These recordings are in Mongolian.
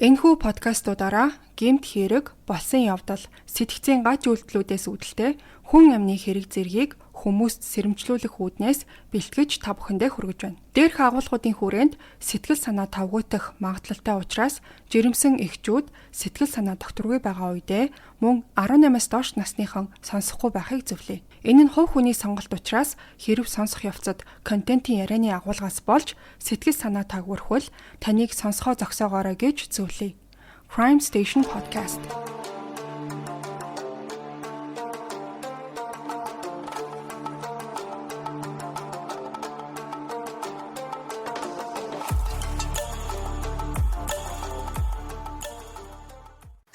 Энэхүү подкастуудаараа гэмт хэрэг, болсон явдал, сэтгцийн гач үйлдэлүүдээс үүдэлтэй хүн амны хэрэг зэргийг хүмүүст сэрэмжлүүлэх үүднээс бэлтгэж та бүхэндээ хүргэж байна. Дээрх агуулгуудын хүрээнд сэтгэл санаа тавгуйтах магадлалтай учраас жирэмсэн эхчүүд сэтгэл санаа докторгүй байгаа үедээ мөн 18-аас доош насныхан сонсохгүй байхыг зөвлөе. Энэ нь хувь хүний сонголт учраас хэрв сонсох явцад контентын ярианы агуулгаас болж сэтгэл санаа тагвархвал таныг сонсохоо зогсоогоорой гэж зөвлөе. Crime Station Podcast.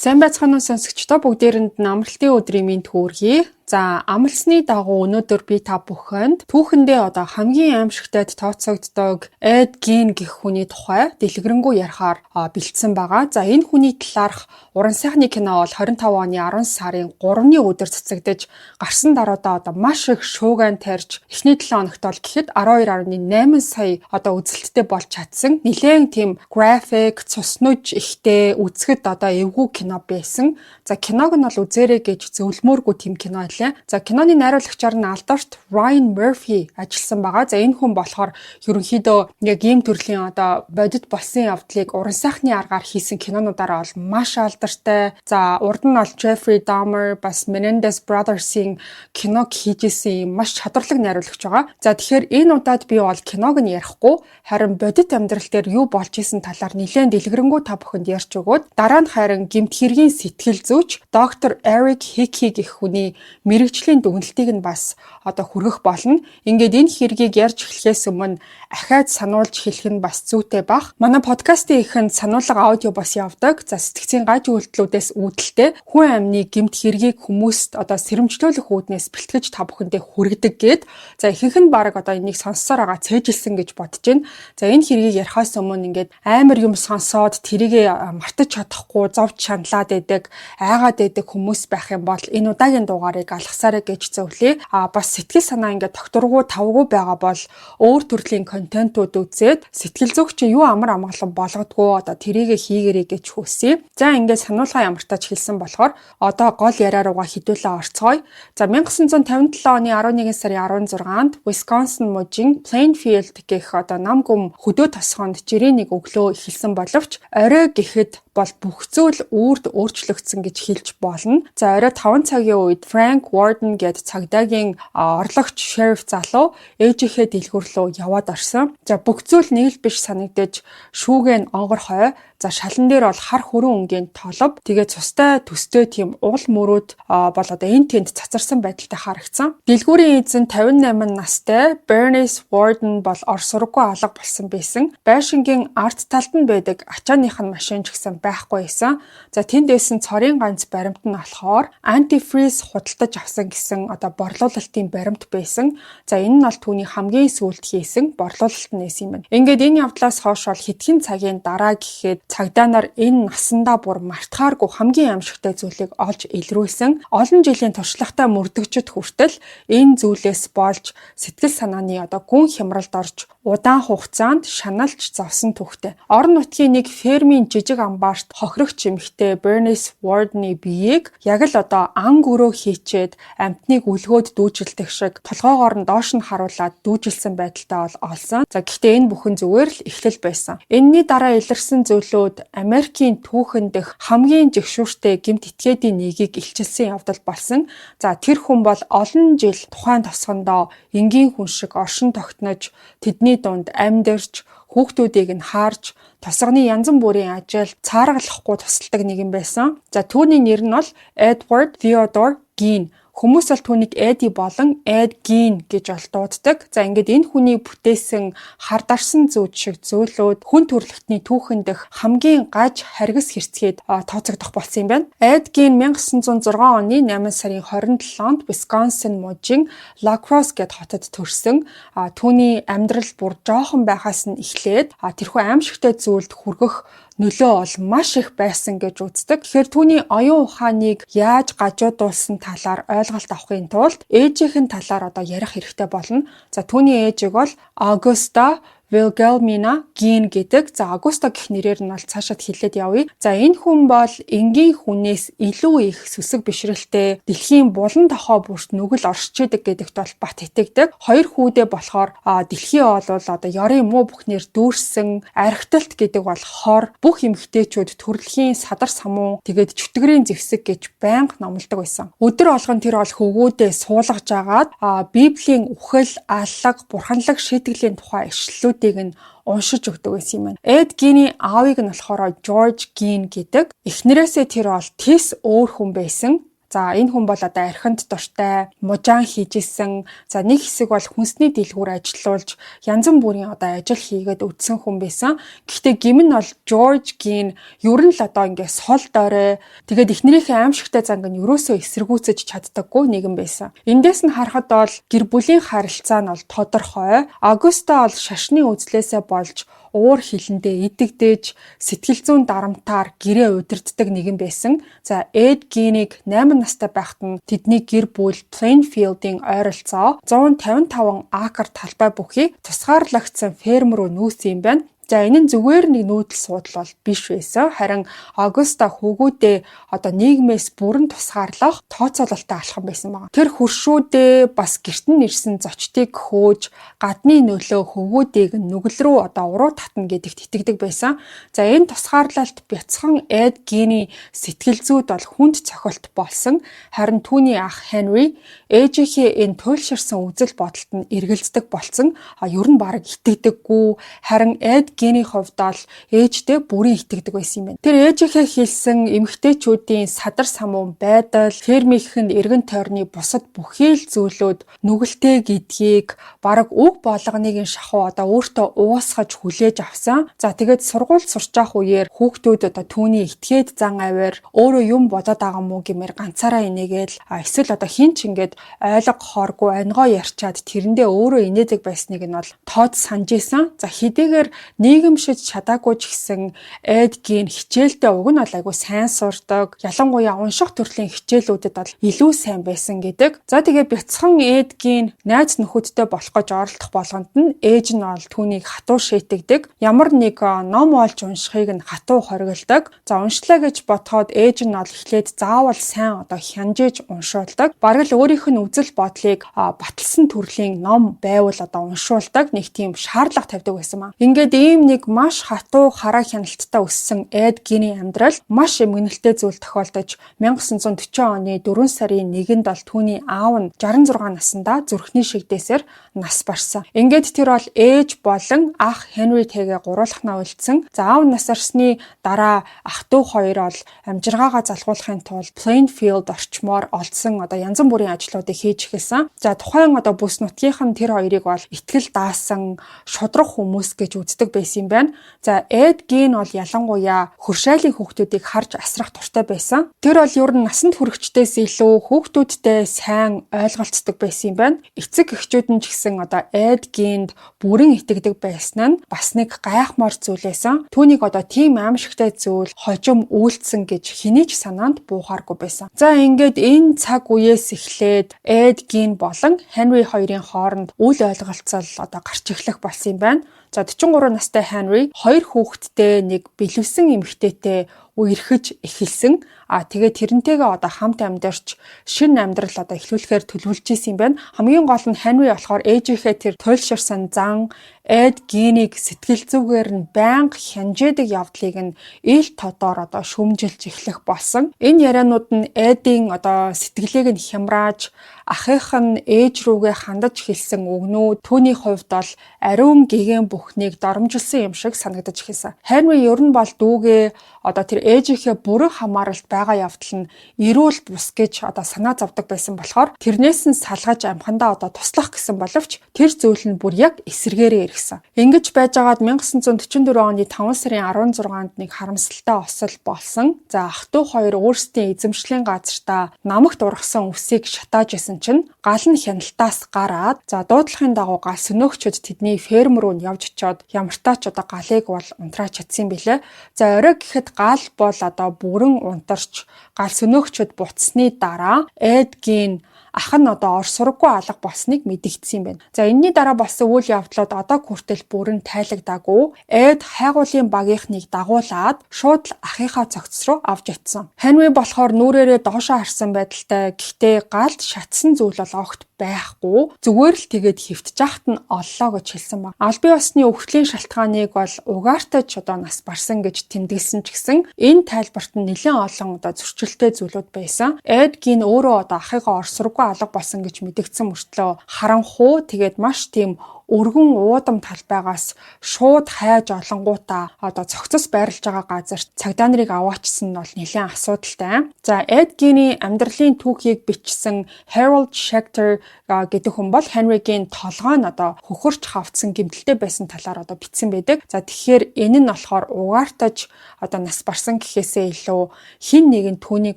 Сайн байцгаана уу сонсогчдоо, бүгдээрэнд нь амралтын өдрийн мэнд хүргэе. За, амлсны дагуу өнөөдөр би та бүхэнд түүхэндээ одоо хамгийн аимшигтай тооцогддог Эд Гин гэх хүний тухай дэлгэрэнгүй ярихаар бэлдсэн байгаа. За, энэ хүний талаарх уран сайхны кино бол 25 оны 10 сарын 3-ны өдөр цацагдж гарсан даруйдаа одоо маш их шуугиан тарьж эхний 7 хоногт бол гэхэд 12.8 сая одоо үзэлттэй болж чадсан. Нилээн тийм график, цуснуж ихтэй үзэхэд одоо эвгүй кино байсан. За, киног нь бол үзээрэй гэж зөвлөмөөргүй тийм кино. За, киноны найруулагчаар нь алдарт Ryan Murphy ажилласан байгаа. За, энэ хүн болохоор ерөнхийдөө яг ийм төрлийн одоо бодит болсон явдлыг уран сайхны аргаар хийсэн кинонуудаараа бол маш алдартай. За, урд нь бол Jeffrey Dahmer бас Menendez Brothers-ийн киног хийжсэн юм маш чадварлаг найруулагч байгаа. За, тэгэхээр энэ удаад би бол киног нь ярихгүй, харин бодит амьдрал дээр юу болж исэн талаар нэлээд дэлгэрэнгүй та бүхэнд ярьж өгөөд дараа нь харин гэмт хэргийн сэтгэл зүйч доктор Eric Hickey гэх хүний мэрэгжлийн дүгнэлтийг нь бас одоо хүргэх болно. Ингээд энэ хэргийг ярьж эхлэхээс өмнө ахаад сануулж хэлэх нь бас зүйтэй бах. Манай подкастын эхэнд сануулга аудио бас явдаг. За, сэтгцийн гач үйлдэлүүдээс үүдэлтэй хүн амны гэмт хэргийг хүмүүст одоо сэрэмжлүүлэх үүднээс бэлтгэж та бүхэндээ хүргэдэг гэд. За, ихэнх нь баг одоо энийг сонссоор байгаа цээжилсэн гэж бодож байна. За, энэ хэргийг ярихаас өмнө ингээд амар юм сонсоод тэрийгэ мартаж чадахгүй зовж шаналаад байдаг, айгаад байдаг хүмүүс байх юм бол энэ удаагийн дугаарыг алгасаарай гэж зөвлөе. Бас сэтгэл санаа ингээд докторгүй тавгүй байгаа бол өөр төрлийн контентууд үзээд сэтгэл зүйч юу амар амгалан болгодгоо одоо тэрийгэ хийгэрэй гэж хүсье. За, ингээд сануулга ямар тач хэлсэн болохоор одоо гол яриа руугаа хідүүлээ орцгоё. За, 1957 оны 11 сарын 16-нд Wisconsin мужийн Plainfield гэх одоо нам гүм хөдөө тосгонд жирийн нэг өглөө эхэлсэн боловч орой гэхэд бол бүх зүйл үрд өөрчлөгдсөн гэж хэлж болно. За, орой 5 цагийн үед Frank Warden гээд цагдаагийн орлогч шериф залуу ээжийнхээ дэлгүүр рүү яваад орсон. За, бүх зүйл нэг л биш санагдаж шүүгээ нь онгор хой. За, шалан дээр бол хар хөрөн өнгийн толб, тэгээ цустай төстэй тийм уул мөрүүд бол одоо энэ тэнд цацарсан байдалтай харагдсан. Дэлгүүрийн эзэн 58 настай Bernice Warden бол ор сургаггүй алга болсон байсан. Байшингийн арт талд нь байдаг ачааных нь машин ч гэсэн байхгүй байсан. За, тэнд байсан цорын ганц баримт нь болохоор antifreeze худалдаж авсан гэсэн одоо борлуулалтын баримт байсан. За, энэ нь бол түүний хамгийн сүүлд хийсэн борлуулалт нээсэн юм байна. Ингээд энэ явдлаас хойш бол хэдхэн цагийн дараа гэхэд цагдаа нар энэ насандаа бүр мартахааргүй хамгийн аимшигтай зүйлийг олж илрүүлсэн. Олон жилийн туршлагатай мөрдөгчд хүртэл энэ зүйлээс болж сэтгэл санааны одоо гүн хямралд орж удаан хугацаанд шаналж зовсон түүхтэй. Орон нутгийн нэг фермийн жижиг амбаарт хохирогч эмэгтэй Bernice Warden-ы биеийг яг л одоо ан гөрөө хийчээд амтныг үлгөөд дүүжилдэг шиг толгоогоор нь доош нь харуулад дүүжилсэн байдалтай бол олсон. За, гэхдээ энэ бүхэн зүгээр л эхлэл байсан. Энэний дараа илэрсэн зүйлүүд Америкийн түүхэн дэх хамгийн жигшүүртэй гэмт этгээдийн нэгийг илчилсэн явдал болсон. За, тэр хүн бол олон жил тухайн тосгондоо энгийн хүн шиг оршин тогтнож тэдний дунд амьдарч хүүхдүүдийг нь харж тосгоны янз бүрийн ажил цааргалахгүй тусалдаг нэгэн байсан. За, түүний нэр нь бол Edward Theodore Ginn. Хүмүүс бол түүнийг Эди болон Эд Гин гэж ол дууддаг. За, ингээд энэ хүний бүтээсэн хар дарсан зүүд шиг зөөлөд хүн төрөлхтний түүхэн дэх хамгийн гаж харгас хэрцгээд тооцогдох болсон юм байна. Эд Гин 1906 оны 8 сарын 27-нд Wisconsin мужийн La Crosse гэд хотод төрсөн. Түүний амьдрал бүр жоохон байхаас нь эхлээд тэрхүү аимшигтай зүйлд хүргэх нөлөө бол маш их байсан гэж үздэг. Тэгэхээр түүний оюун ухааныг яаж гажуудуулсан талаар ойлголт авахын тулд ээжийнхэн талаар одоо ярих хэрэгтэй болно. За, түүний ээжийг бол Augusta Wilhelmina Gein гэдэг. За Augusta гэх нэрээр нь бол цаашаад хэлээд явъя. За энэ хүн бол энгийн хүнээс илүү их сүсэг бишрэлтэй дэлхийн булан тохоо бүрт нүгэл оршиж идэг гэдэгт бол бат итгэдэг. Хоёр хүүдээ болохоор дэлхий бол одоо ёрын муу бүхнээр дүүрсэн, архиталт гэдэг бол хор, бүх эмэгтэйчүүд төрөлхийн садар самуун тэгээд чөтгөрийн зэвсэг гэж байнга номлодог байсан. Өдөр болгон тэр бол хөвгүүдээ суулгаж агаад Библийн үхэл, аллаг, бурханлаг шийтгэлийн тухай ишлэлүүдийг нь уншиж өгдөг байсан юм байна. Эд Гейний аавыг нь болохоор George Gein гэдэг. Эхнэрээсээ тэр бол тис өөр хүн байсан. За энэ хүн бол одоо архинд дуртай, мужаан хийж исэн. За нэг хэсэг бол хүнсний дэлгүүр ажилуулж янз бүрийн одоо ажил хийгээд үдсэн хүн байсан. Гэхдээ гим нь бол George Gein ер нь л одоо ингээ сол дорой. Тэгээд эхнэрийнхээ аимшигтай занг нь ерөөсөө эсэргүүцэж чаддаггүй нэгэн байсан. Эндээс нь харахад бол гэр бүлийн харилцаа нь бол тодорхой. Augusta бол шашны үзлээсээ болж уур хилэндээ идэгдэж сэтгэл зүйн дарамтаар гэрээ удирддаг нэгэн байсан. За Эд Гейнийг 8 настай байхад нь тэдний гэр бүл Plainfield-ийн ойролцоо 155 акр талбай бүхий тусгаарлагдсан ферм руу нүүсэн юм байна. За энэ нь зүгээр нэг нүүдэл суудал бол биш байсан. Харин Augusta хөвгүүдээ одоо нийгмээс бүрэн тусгаарлах тооцоололтой алхам байсан байна. Тэр хөршүүдээ бас гэрт нь ирсэн зочдыг хөөж гадны нөлөө хөвгүүдийг нүгэл рүү одоо уруу татна гэдэгт итгэдэг байсан. За энэ тусгаарлалт бяцхан Эд Гейний сэтгэл зүйд бол хүнд цохилт болсон. Харин түүний ах Henry ээжийнхээ энэ туйлширсан үзэл бодолд нь эргэлздэг болсон. Ер нь бараг итгэдэггүй. Харин Эд Гейний хувьд бол ээжтэй бүрэн итгэдэг байсан юм байна. Тэр ээжийнхээ хэлсэн эмэгтэйчүүдийн садар самуун байдал, фермийнхэнд эргэн тойрны бусад бүхий л зүйлүүд нүгэлтэй гэдгийг бараг үг болгоныг шахуу одоо өөртөө уусгаж хүлээж авсан. За тэгээд сургууль сурч явах үеэр хүүхдүүд одоо түүний этгээд зан аваар өөрөө юм бодоод байгаа мó гэмээр ганцаараа инээгээл эсвэл одоо хин ч ингээд ойлгох хооргүй ангоо ярьчаад тэрэндээ өөрөө инээдэг байсныг нь бол тод санаж исэн. За хэдийгээр нийгэмшиж чадаагүй ч гэсэн Эд Гейн хичээлдээ уг нь бол айгүй сайн сурдаг. Ялангуяа унших төрлийн хичээлүүдэд бол илүү сайн байсан гэдэг. За тэгээ бяцхан Эд Гейн найз нөхөдтэй болох гэж оролдох болгонд нь ээж нь бол түүнийг хатуу шийтгдэг. Ямар нэг ном олж уншихыг нь хатуу хориглодог. За уншлаа гэж бодоход ээж нь бол эхлээд заавал сайн одоо хянжиж уншуулдаг. Бараг л өөрийнх нь үзэл бодлыг баталсан төрлийн ном байвал одоо уншуулдаг. Нэг тийм шаардлага тавьдаг байсан маа. Ингээд ийм нэг маш хатуу хараа хяналттай өссөн Эд Гейний амьдрал маш эмгэнэлтэй зүйл тохиолдож 1940 оны 4 сарын 1-нд бол түүний аав нь 66 наснда зүрхний шигдээсээр нас барсан. Ингээд тэр бол ээж болон ах Henry-тэйгээ гуруулахнаа үлдсэн. За аав нас барсны дараа ах дүү хоёр бол амжиргаагаа залгуулахын тулд Plainfield орчмоор олдсон одоо янз бүрийн ажлуудыг хийж эхэлсэн. За тухайн одоо бүс нутгийнх нь тэр хоёрыг бол итгэл даасан шудрах хүмүүс гэж үздэг байсан юм байна. За Эд Гейн бол ялангуяа хөршайлын хүүхдүүдийг харж асрах дуртай байсан. Тэр бол ер нь насанд хүрэхчдээс илүү хүүхдүүдтэй сайн ойлголцдог байсан юм байна. Эцэг эхчүүд нь ч гэсэн одоо Эд Гейнд бүрэн итгэдэг байсан нь бас нэг гайхмаар зүйл байсан. Түүнийг одоо тийм аимшигтай зүйл хожим үйлдсэн гэж хэний ч санаанд буухааргүй байсан. За ингээд энэ цаг үеэс эхлээд Эд Гейн болон Henry хоёрын хооронд үл ойлголцол одоо гарч эхлэх болсон юм байна. За 43 настай Henry хоёр хүүхэдтэй нэг бэлэвсэн эмэгтэйтэй үерхэж эхэлсэн. Тэгээд тэрнтэйгээ одоо хамт амьдарч шинэ амьдрал одоо эхлүүлэхээр төлөвлөж исэн юм байна. Хамгийн гол нь Henry болохоор ээжийнхээ тэр туйлширсан зан Эд Гейнийг сэтгэл зүгээр нь байнга хянжээдэг явдлыг нь ил тодоор одоо шүмжилж эхлэх болсон. Энэ ярианууд нь Эдийн одоо сэтгэлийг нь хямрааж ахих нь ээж рүүгээ хандаж хэлсэн үгнүүд түүний хувьд бол ариун гэгэн бүхнийг доромжилсан юм шиг санагдаж эхэлсэн. Henry ер нь бол дүүгээ одоо тэр ээжийнхээ бүрэн хамааралд байгаа явдал нь эрүүл бус гэж одоо санаа зовдөг байсан болохоор тэрнээс нь салгаж амхандаа одоо туслах гэсэн боловч тэр зүйл нь бүр яг эсэргээрээ ирсэн. Ингэж байжгаад 1944 оны 5 сарын 16-нд нэг харамсалтай осол болсон. За ах トゥ хоёр өөрсдийн эзэмшлийн газартаа намагт ургасан үсийг шатааж исэн чинь гал нь хяналтаас гараад за дуудлагын дагуу гал сөнөөгчөд тэдний ферм руу явж очиод ямартаа ч одоо галыг бол унтраач чадсан билээ. За орой гэхэд гал бол одоо бүрэн унтарч гал сөнөөгчөд буцсны дараа Эд Гейн ах нь одоо ор сураггүй алга болсныг мэдэгдсэн юм байна. За энэний дараа болсон үйл явдлууд одоо хүртэл бүрэн тайлагдаагүй. Эд хайгуулын багийнхныг дагуулад шууд л ахыхаа цогц руу авч ятсан. Henry болохоор нүрээрээ доошоо харсан байдалтай. Гэхдээ галд шатсан зүйл бол огт байхгүй. Зүгээр л тэгээд хөвтж яхад нь оллоо гэж хэлсэн баг. Албан ёсны өвхтлийн шалтгааныг бол угаартаж одоо нас барсан гэж тэмдэглэсэн ч гэсэн энэ тайлбарт нь нэлээд олон одоо зөрчилтэй зүйлүүд байсан. Эдгийн өөрөө одоо ахыгаа орсоргүй алга болсон гэж мэдэгдсэн мөртлөө харанхуу тэгээд маш тийм өргөн уудам талбайгаас шууд хайж олонгуудаа одоо цогцос байрлаж байгаа газарт цагдаа нарыг аваачсан нь бол нэлээд асуудалтай. За Эдгийн амьдралын түүхийг бичсэн Harold Schechter гэдэг хүн бол Henry-гийн толгой нь одоо хөхөрч хавцсан гэмтэлтэй байсан талаар одоо бичсэн байдаг. За тэгэхээр энэ нь болохоор угаартаж одоо нас барсан гэхээсээ илүү хин нэгэн түүнийг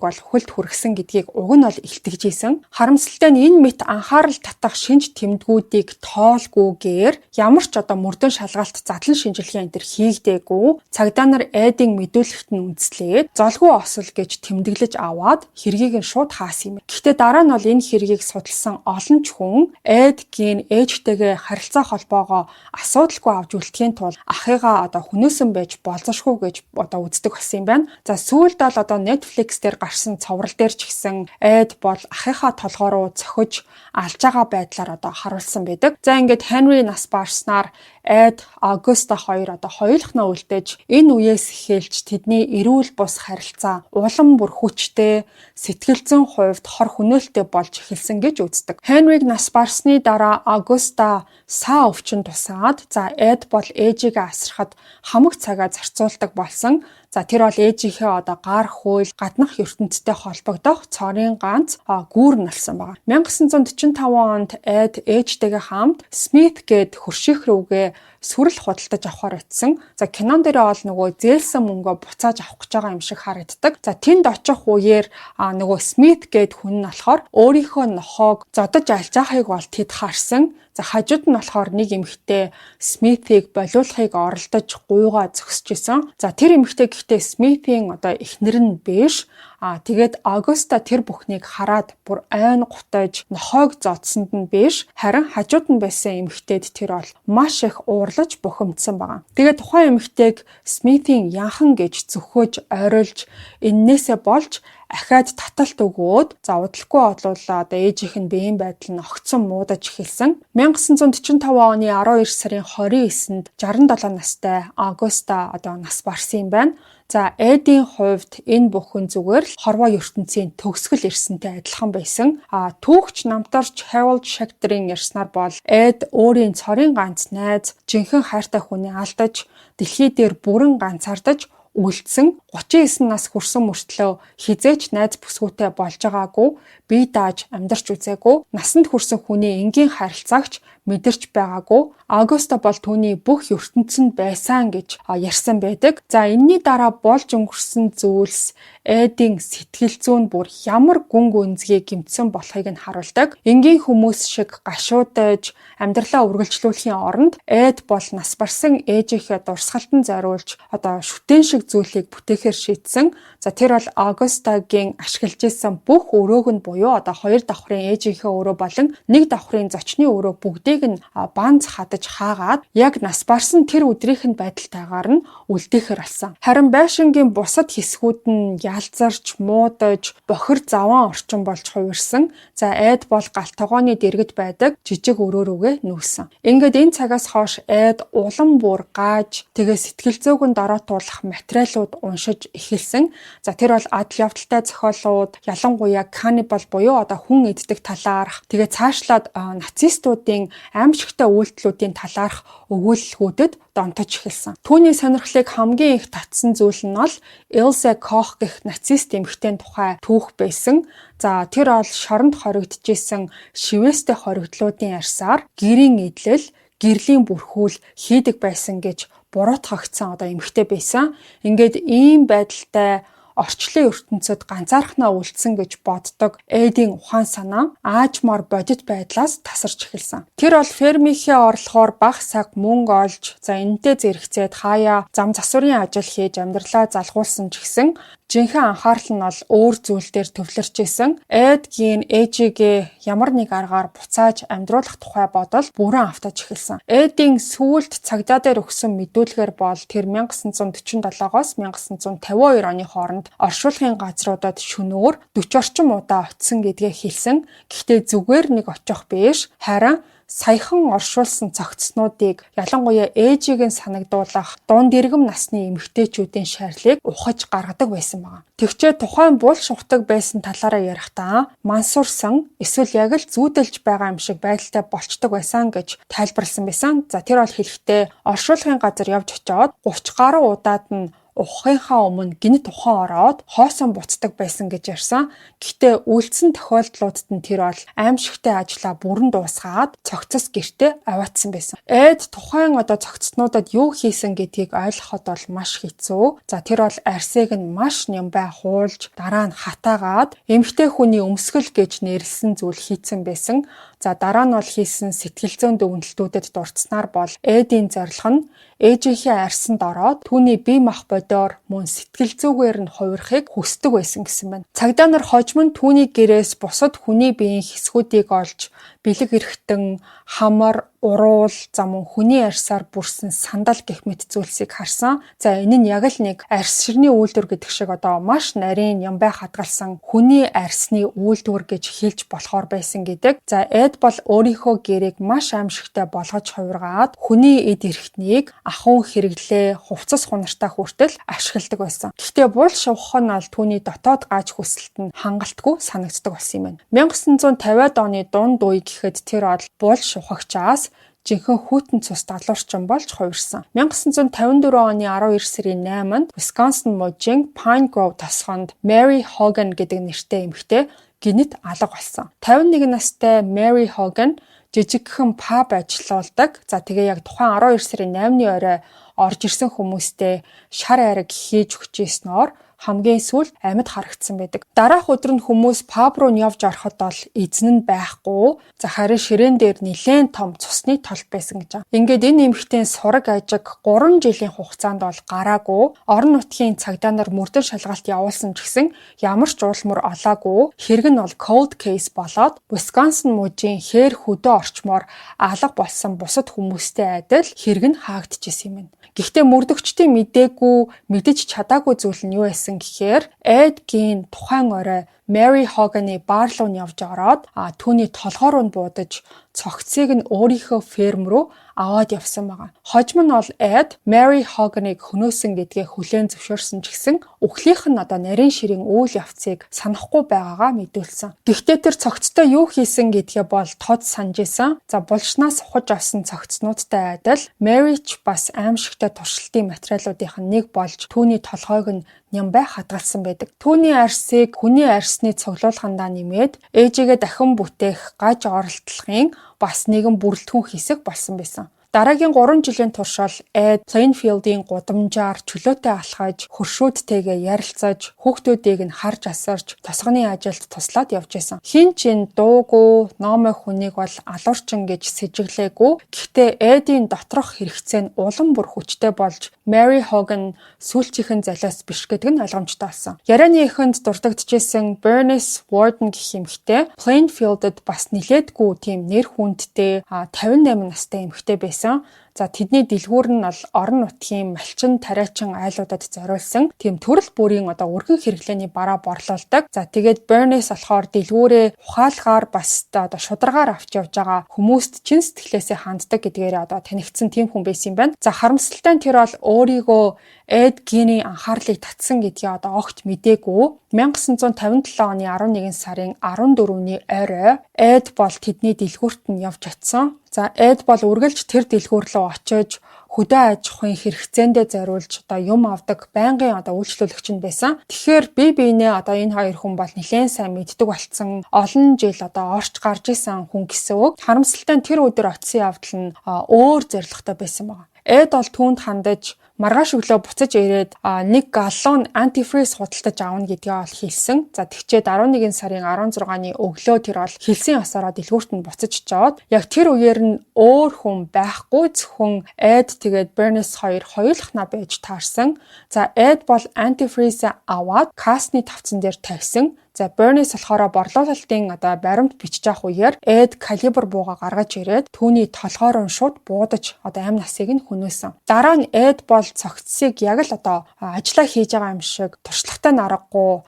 бол хөлд хүргэсэн гэдгийг уг нь бол илтгэж ийсэн. Харамсалтай нь энэ мэт анхаарал татах шинж тэмдгүүдийг тоолгүйгээр ямар ч одоо мөрдөн шалгалт задлан шинжилгээ энэ төр хийгдээгүй. Цагдаа нар Эдийн мэдүүлэгт нь үндэслээд золгүй осол гэж тэмдэглэж аваад хэргийг нь шууд хаасан юм. Гэхдээ дараа нь бол энэ хэргийг судалсан олон ч хүн Эдгийн ээжтэйгээ харилцаа холбоогоо асуудалгүй авч үлдэхийн тулд ахыгаа одоо хүнөөсөн байж болзошгүй гэж одоо үздэг болсон юм байна. За сүүлд бол одоо Netflix дээр гарсан цоврал дээр ч гэсэн Эд бол ахыхаа толгой руу цохиж алж байгаа байдлаар одоо харуулсан байдаг. За ингээд Henry нас барснаар Эд, Augusta хоёр одоо хоёулахнаа үлдээж энэ үеэс эхэлж тэдний эрүүл бус харилцаа улам бүр хүчтэй, сэтгэл зүйн хувьд хор хөнөөлтөй болж эхэлсэн гэж үздэг. Henry нас барсны дараа Augusta саа өвчин тусаад за Эд бол ээжигээ асрахад хамаг цагаа зарцуулдаг болсон. За тэр бол ээжийнхээ одоо гар хууль гаднах ертөнцтэй холбогдох цорын ганц гүүр налсан байна. 1945 онд Эд ээжтэйгээ хамт Смит гээд хөрших рүүгээ сүрэл худалдаж авахар очсон. За кинон дээрээ бол нөгөө зээлсэн мөнгөө буцааж авах гэж байгаа юм шиг харагддаг. За тэнд очих үеэр нөгөө Смит гээд хүн нь болохоор өөрийнхөө нохоог зодож алж байгааг бол тэд харсан. За хажууд нь болохоор нэг эмэгтэй Смитийг болиулахыг оролдож гуйгаа зогсож исэн. За тэр эмэгтэй гэхдээ Смитийн одоо эхнэр нь биш. Тэгээд Augusta тэр бүхнийг хараад бүр ойн гутаж нохойг зодсонд нь биш, харин хажууд нь байсан эмэгтэйд тэр бол маш их уурлаж бухимдсан байна. Тэгээд тухайн эмэгтэйг Смитийн янхан гэж зөвхөж ойруулж эннээсээ болж ахаад таталт өгөөд за удалгүй одлуулаа одоо ээжийнх нь биеийн байдал нь огцон муудаж эхэлсэн. 1945 оны 12 сарын 29-нд 67 настай Augusta одоо нас барсан юм байна. За Эдийн хувьд энэ бүхэн зүгээр л хорвоо ертөнцийн төгсгөл ирсэнтэй адилхан байсан. Түүхч намтарч Harold Schechterийн ярьснаар бол Эд өөрийн цорын ганц найз, жинхэнэ хайртай хүнийг алдаж, дэлхий дээр бүрэн ганцаардаж үлдсэн. 39 нас хүрсэн мөртлөө хизээч найз бүсгүйтэй болж байгаагүй, бие дааж амьдарч үзээгүй, насанд хүрсэн хүний энгийн харилцаагч мэдэрч байгаагүй. Augusta бол түүний бүх ертөнцөнд байсан гэж ярьсан байдаг. За энэний дараа болж өнгөрсөн зүйлс Эдийн сэтгэл зүйн бүр ямар гүн гүнзгий гэмтсэн болохыг нь харуулдаг. Энгийн хүмүүс шиг гашуудаж амьдралаа үргэлжлүүлэхийн оронд Эд бол нас барсан ээжийнхээ дурсгалтанд зориулж одоо шүтэн шиг зүйлийг бүтээхээр шийдсэн. За тэр бол Augusta-гийн ашиглаж исэн бүх өрөөг нь буюу одоо 2 давхрын ээжийнхээ өрөө болон 1 давхрын зочны өрөө бүгдийг нь банз хадаж хаагаад яг нас барсан тэр өдрийнх нь байдалтайгаар нь үлдээхэр алсан. Харин байшингийн бусад хэсгүүд нь ялзарч, муудаж, бохир заван орчин болж хувирсан. За Эд бол галтогооны дэргэд байдаг жижиг өрөө рүүгээ нүүсэн. Ингээд энэ цагаас хойш Эд улам бүр gaaj тэгээ сэтгэл зүйн дороотуулах материалууд уншиж эхэлсэн. За тэр бол адал явдалтай зохиолууд, ялангуяа каннибал буюу одоо хүн иддэг талаарх, тэгээ цаашлаад нацистуудын аимшигтай үйлдэлүүдийн талаарх өгүүлэлгүүдэд донтож эхэлсэн. Түүний сонирхлыг хамгийн их татсан зүйл нь бол Ilse Koch гэх нацист эмэгтэйн тухай түүх байсан. За тэр бол шоронд хоригдчихсэн шивэстэй хоригдлуудын ярьсаар гэрийн идэл, гэрлийн бүрхүүл хийдэг байсан гэж буруутгагдсан одоо эмэгтэй байсан. Ингээд ийм байдалтай орчлын ертөнцид ганцаархнаа үлдсэн гэж боддог Эдийн ухаан санаа аажмаар бодит байдлаас тасарч эхэлсэн. Тэр бол фермийнхээ орлохоор бага саг мөнгө олж, энэтэй зэрэгцээд хаяа зам засварын ажил хийж амьдралаа залгуулсан ч гэсэн жинхэнэ анхаарал нь бол өөр зүйл дээр төвлөрч исэн. Эд Гин ээжигээ ямар нэг аргаар буцааж амьдруулах тухай бодол бүрэн автаж эхэлсэн. Эдийн сүүлд цагдаа дээр өгсөн мэдүүлгээр бол тэр 1947-оос 1952 оны хооронд оршуулгын газруудад шөнөөр 40 орчим удаа очисон гэдгээ хэлсэн. Гэхдээ зүгээр нэг очих биш, харин саяхан оршуулсан цогцснуудыг ялангуяа ээжийг нь санагдуулах дунд иргэм насны эмэгтэйчүүдийн шаардлыг ухаж гаргадаг байсан байна. Тэгвчээ тухайн бул шухдаг байсан талаараа ярихдаа мансуурсан эсвэл яг л зүүдэлж байгаа юм шиг байдалтай болчдөг байсан гэж тайлбарласан байсан. Тэр бол хэлэхдээ оршуулгын газар явж очиод 30 гаруй удаад нь ухахынхаа өмнө гинт ухаан ороод хоосон буцдаг байсан гэж ярьсан. Гэхдээ үйлдсэн тохиолдлуудад нь тэр бол аимшигтай ажлаа бүрэн дуусгаад цогцос гэртээ аваатсан байсан. Эд тухайн цогцснуудад юу хийсэн гэдгийг ойлгоход бол маш хэцүү. Тэр бол арсыг нь маш нямбай хуулж дараа нь хатаагаад эмэгтэй хүний өмсгөл гэж нэрлсэн зүйл хийцэн байсан. Дараа нь бол хийсэн сэтгэл зүйн дүгнэлтүүдэд дурдсанаар бол Эдийн зорилго нь ээжийнхээ арсанд ороод түүний бие мах бодоор мөн сэтгэл зүгээр нь хувирахыг хүсдэг байсан гэсэн байна. Цагдаа нар хожим нь түүний гэрээс бусад хүний биеийн хэсгүүдийг олж бэлэг эрхтэн, хамар, уруул, мөн хүний арсаар бүрсэн сандал гэх мэт зүйлсийг харсан. Энэ нь яг л нэг арс ширний үйлдвэр гэдэг шиг маш нарийн ямбай хадгалсан хүний арсны үйлдвэр гэж хэлж болохоор байсан гэдэг. Эд бол өөрийнхөө гэрийг маш аимшигтай болгож хувиргаад хүний эд эрхтнийг ахуйн хэрэглээ, хувцас хунартай хүртэл ашигладаг байсан. Гэхдээ бул шувах нь бол түүний дотоод гааж хүсэлт нь хангалтгүй санагддаг болсон юм байна. 1950-ад оны дунд үе гэхэд тэр бол бул шувахчаас жинхэнэ хүйтэн цус дадлуурчин болж хувирсан. 1954 оны 12 сарын 8-нд Висконсин мужийн Pine Grove тосгонд Mary Hogan гэдэг нэртэй эмэгтэй гинэт алга болсон. 51 настай Mary Hogan жижигхэн паб ажиллаулдаг. Тэгээ яг тухайн 12 сарын 8-ны орой орж ирсэн хүмүүстэй шар айраг хийж өгчээснээр хамгийн сүүлд амьд харагдсан байдаг. Дараах өдөр нь хүмүүс паб руу явж ороход бол эзэн нь байхгүй. Харин ширээн дээр нэлээд том цусны тол байсан гэж байна. Ингээд энэ эмэгтэй сураг ажиг 3 жилийн хугацаанд бол гараагүй. Орон нутгийн цагдаа нар мөрдөн шалгалт явуулсан ч гэсэн ямар ч уулмөр олоогүй. Хэрэг нь бол cold case болоод Wisconsin мужийн хээр хөдөө орчмоор алга болсон бусад хүмүүстэй адил хэрэг нь хаагдчихсэн юм байна. Гэхдээ мөрдөгчдийн мэдэж чадаагүй зүйл нь юу байсан гэхээр Эд Гин тухайн орой Mary Hogan-ы баар руу явж ороод түүний толгоор нь буудаж цогцыг нь өөрийнхөө ферм рүү аваад явсан байгаа. Хожим нь бол Эд Mary Hogan-ыг хөнөөсөн гэдгээ хүлээн зөвшөөрсөн ч гэсэн үхлийнх нь нарийн ширийн үйл явцыг санахгүй байгаагаа мэдүүлсэн. Гэхдээ тэр цогцтой юу хийсэн гэдгээ бол тод санаж исэн. Булшнаас ухаж авсан цогцнуудтай адил Mary ч бас аимшигтай туршилтын материалуудынх нь нэг болж түүний толгойг нь нямбай хадгалсан байдаг. Түүний арсыг хүний арсны цуглуулгандаа нэмээд ээжигээ дахин бүтээх гаж оролдлогын бас нэгэн бүрэлдэхүүн хэсэг болсон байсан. Дараагийн 3 жилийн турш Эд Plainfield-ийн гудамжаар чөлөөтэй алхаж, хөршүүдтэйгээ ярилцаж, хүүхдүүдийг нь харж асарч, тосгоны ажилд туслаад явж байсан. Хин чин дуугүй, номой хүнийг бол алуурчин гэж сэжиглээгүй. Гэхдээ Эдийн доторх хэрэгцээ нь улам бүр хүчтэй болж Mary Hogan сүүлчийнхэн залиас биш гэдэг нь ойлгомжтой болсон. Ярианы эхэнд дурддагчсэн Bernice Warden гэх эмэгтэй Plainfield-д бас нилээдгүй тийм нэр хүндтэй 58 настай эмэгтэй байсан. Тэдний дэлгүүр нь бол орон нутгийн малчин тариачин айлуудад зориулсан тийм төрөл бүрийн өргөн хэрэглээний бараа борлуулдаг. Тэгээд Bernice болохоор дэлгүүрээ ухаалгаар бас шударгаар авч явж байгаа хүмүүст чин сэтгэлээсээ ханддаг гэдгээр танигдсан тийм хүн байсан юм байна. Харамсалтай нь тэр бол өөрийгөө Эд Гиний анхаарлыг татсан гэдгийг огт мэдээгүй. 1957 оны 11 сарын 14-ний орой Эд бол тэдний дэлгүүрт нь явж очсон. Эд бол үргэлж тэр дэлгүүр рүү очиж хөдөө аж ахуйн хэрэгцээндээ зориулж юм авдаг байнгын үйлчлүүлэгч нь байсан. Тэгэхээр бие биенээ энэ хоёр хүн бол нэлээд сайн мэддэг болсон. Олон жил орж гарч исэн хүн гэсэн үг. Харамсалтай нь тэр өдөр очисон явдал нь өөр зорилготой байсан байна. Эд бол түүнд хандаж маргааш өглөө буцаж ирээд 1 галлон антифриз худалдаж авна гэдгээ ол хэлсэн. За тэгчээд 11 сарын 16-ны өглөө тэр бол хэлсэн ясаараа дэлгүүрт нь буцаж чаад яг тэр үеэр нь өөр хүн байхгүй, зөвхөн Эд тэгээд Бернис хоёр хоёулахна байж таарсан. За Эд бол антифриз аваад касны тавцан дээр тавьсан. За Бернис болохоор борлуулалтын баримт бичиж авах үеэр Эд калибр бууга гаргаж ирээд түүний толгойроо шууд буудаж амь насыг нь хөнөөсөн. Дараа нь Эд бол цогцсыг яг л ажиллаа хийж байгаа юм шиг туршлагатай наргагүй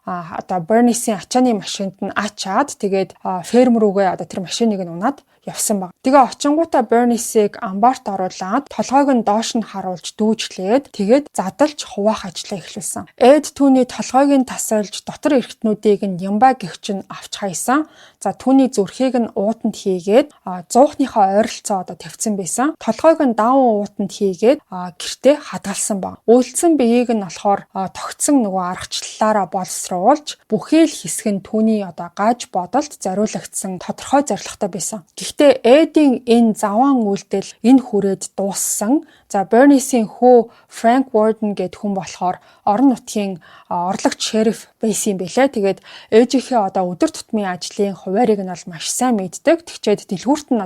Бернисийн ачааны машинд нь ачаад тэгээд ферм рүүгээ тэр машиныг нь унаад явсан баг. Тэгээ очингуудаа Бернисийг амбарт оруулаад толгойг нь доош нь харуулж дүүжлээд тэгээд задалж хуваах ажлаа эхлүүлсэн. Эд түүний толгойг нь тасалж дотор эргэтнүүдийг нь ямба гихчин авч хаясан. За түүний зүрхийг нь уутанд хийгээд зуухныхаа ойролцоо тавьсан байсан. Толгойг нь даун уутанд хийгээд гэртээ хадгалсан баг. Үйлдсэн биеийг нь болохоор тогтсон аргачлалаараа боловсруулж бүхий л хэсэг нь түүний гаж бодолд зориулагдсан тодорхой зорилготой байсан. Гэхдээ Эдийн энэ заваан үйлдэл энэ хүрээд дууссан. За Бернисийн хүү Франк Уорден гэд хүн болохоор орон нутгийн орлогч шериф байсан юм бэлээ. Тэгээд ээжийнхээ өдөр тутмын ажлын хуваарийг нь бол маш сайн мэддэг. Тэгчээд дэлгүүрт нь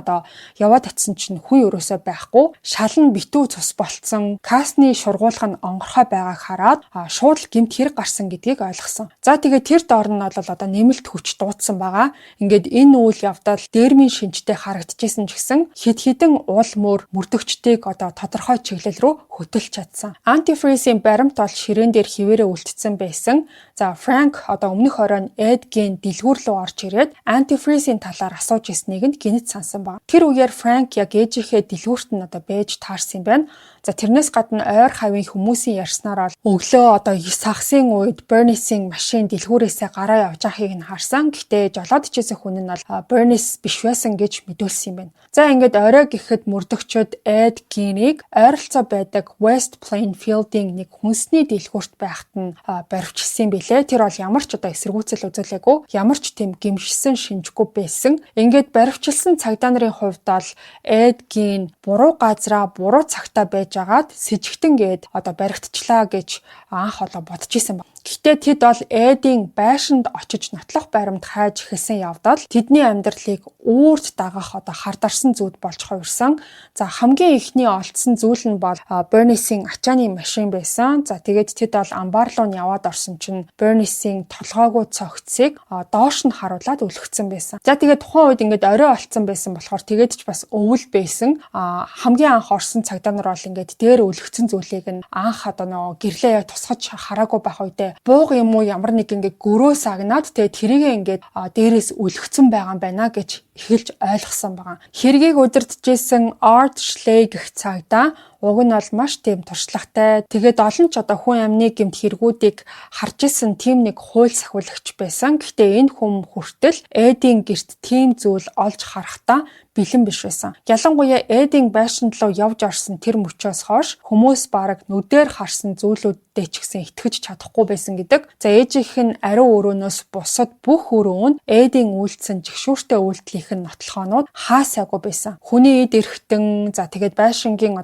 яваад атсан чинь хүн ерөөсөө байхгүй. Шал нь битүү цус болцсон. Касны шургуулга нь онгорхой байгааг хараад шууд гэмт хэрэг гарсан гэдгийг ойлгосон. За тэгээд тэр доор нь бол нэмэлт хүч дуудсан байгаа. Ингээд энэ үйл явдал дээрмийн шинжтэй харагдчихсэн ч гэсэн хэд хэдэн уул мөр мөрдөгчдийг тодорхой чиглэл рүү хөтөлж чадсан. Антифризийн баримт бол ширээн дээр хിവэрэ үлдсэн байсан. За Франк өмнөх оройн Эдгийн дэлгүүр рүү орж ирээд антифризийн талаар асууж ирснийг нь гинэт сансан баг. Тэр үеэр Франк яг ээжийнхээ дэлгүүрт нь байж таарсан юм байна. За тэрнээс гадна ойр хавийн хүмүүсийн ярьснаар бол өглөө 9 хагасын үед Бернисийн машин дэлгүүрээсээ гараа явж байгааг нь харсан. Гэхдээ жолоод ичээсэн хүн нь бол Бернис биш байсан гэж мэдүүлсэн юм байна. За ингээд орой гэхэд мөрдөгчөд Эд Гинийг ойролцоо байдаг West Plainfield-ийн нэг хүнсний дэлгүүрт байхад нь баривчилсан билээ. Тэр бол ямар ч эсэргүүцэл үзүүлээгүй, ямар ч тийм гэмшсэн шинжгүй байсан. Ингээд баривчилсан цагдаа нарын хувьд бол Эд Гин буруу газраа буруу цагтаа байж агаад сэжигтэн гээд баригдчихлаа гэж анх бодож исэн байна. Гэхдээ тэд бол Эдийн байшинд очиж нотлох баримт хайж эхэлсэн явдал тэдний амьдралыг үүрт дагах хардарсан зүйл болж хувирсан. За хамгийн ихний олдсон зүйл нь бол Бернисийн ачааны машин байсан. За тэгээд тэд бол амбар руу яваад орсон чинь Бернисийн толгойгоо цогцсыг доош нь харуулад өлгцсөн байсан. За тэгээд тухайн үед ингээд орой олцсон байсан болохоор тэгээд ч бас өвөл байсан. Хамгийн анх орсон цагдаа нар бол ингээд дээр өлгцсөн зүйлийг нь анх гэрлээ яг тусгаж хараагүй байх үедээ бууг юм уу ямар нэг ингээд гөрөө сагнаад тэгээд тэрийгээ ингээд дээрээс өлгцөн байгаа юм байна гэж эхэлж ойлгосон байгаа. Хэргийг удирдахжсэн Art Schley гэх цагдаа уг нь бол маш тийм туршлагатай. Тэгээд олон ч хүн амны гэмт хэрэгүүдийг харж исэн тийм нэг хууль сахиулагч байсан. Гэхдээ энэ хүн хүртэл Эдийн гэрт тийм зүйл олж харахтаа бэлэн биш байсан. Ялангуяа Эдийн байшинд руу явж орсон тэр мөчөөс хойш хүмүүс бараг нүдээр харсан зүйлүүддээ ч гэсэн итгэж чадахгүй байсан гэдэг. За ээжийнх нь ариун өрөөнөөс бусад бүх өрөөнд Эдийн үйлдсэн жигшүүртэй үйлдэлийнх нь нотлохоонууд хаасаагүй байсан. Хүний эд эрхтэн за тэгээд байшингийн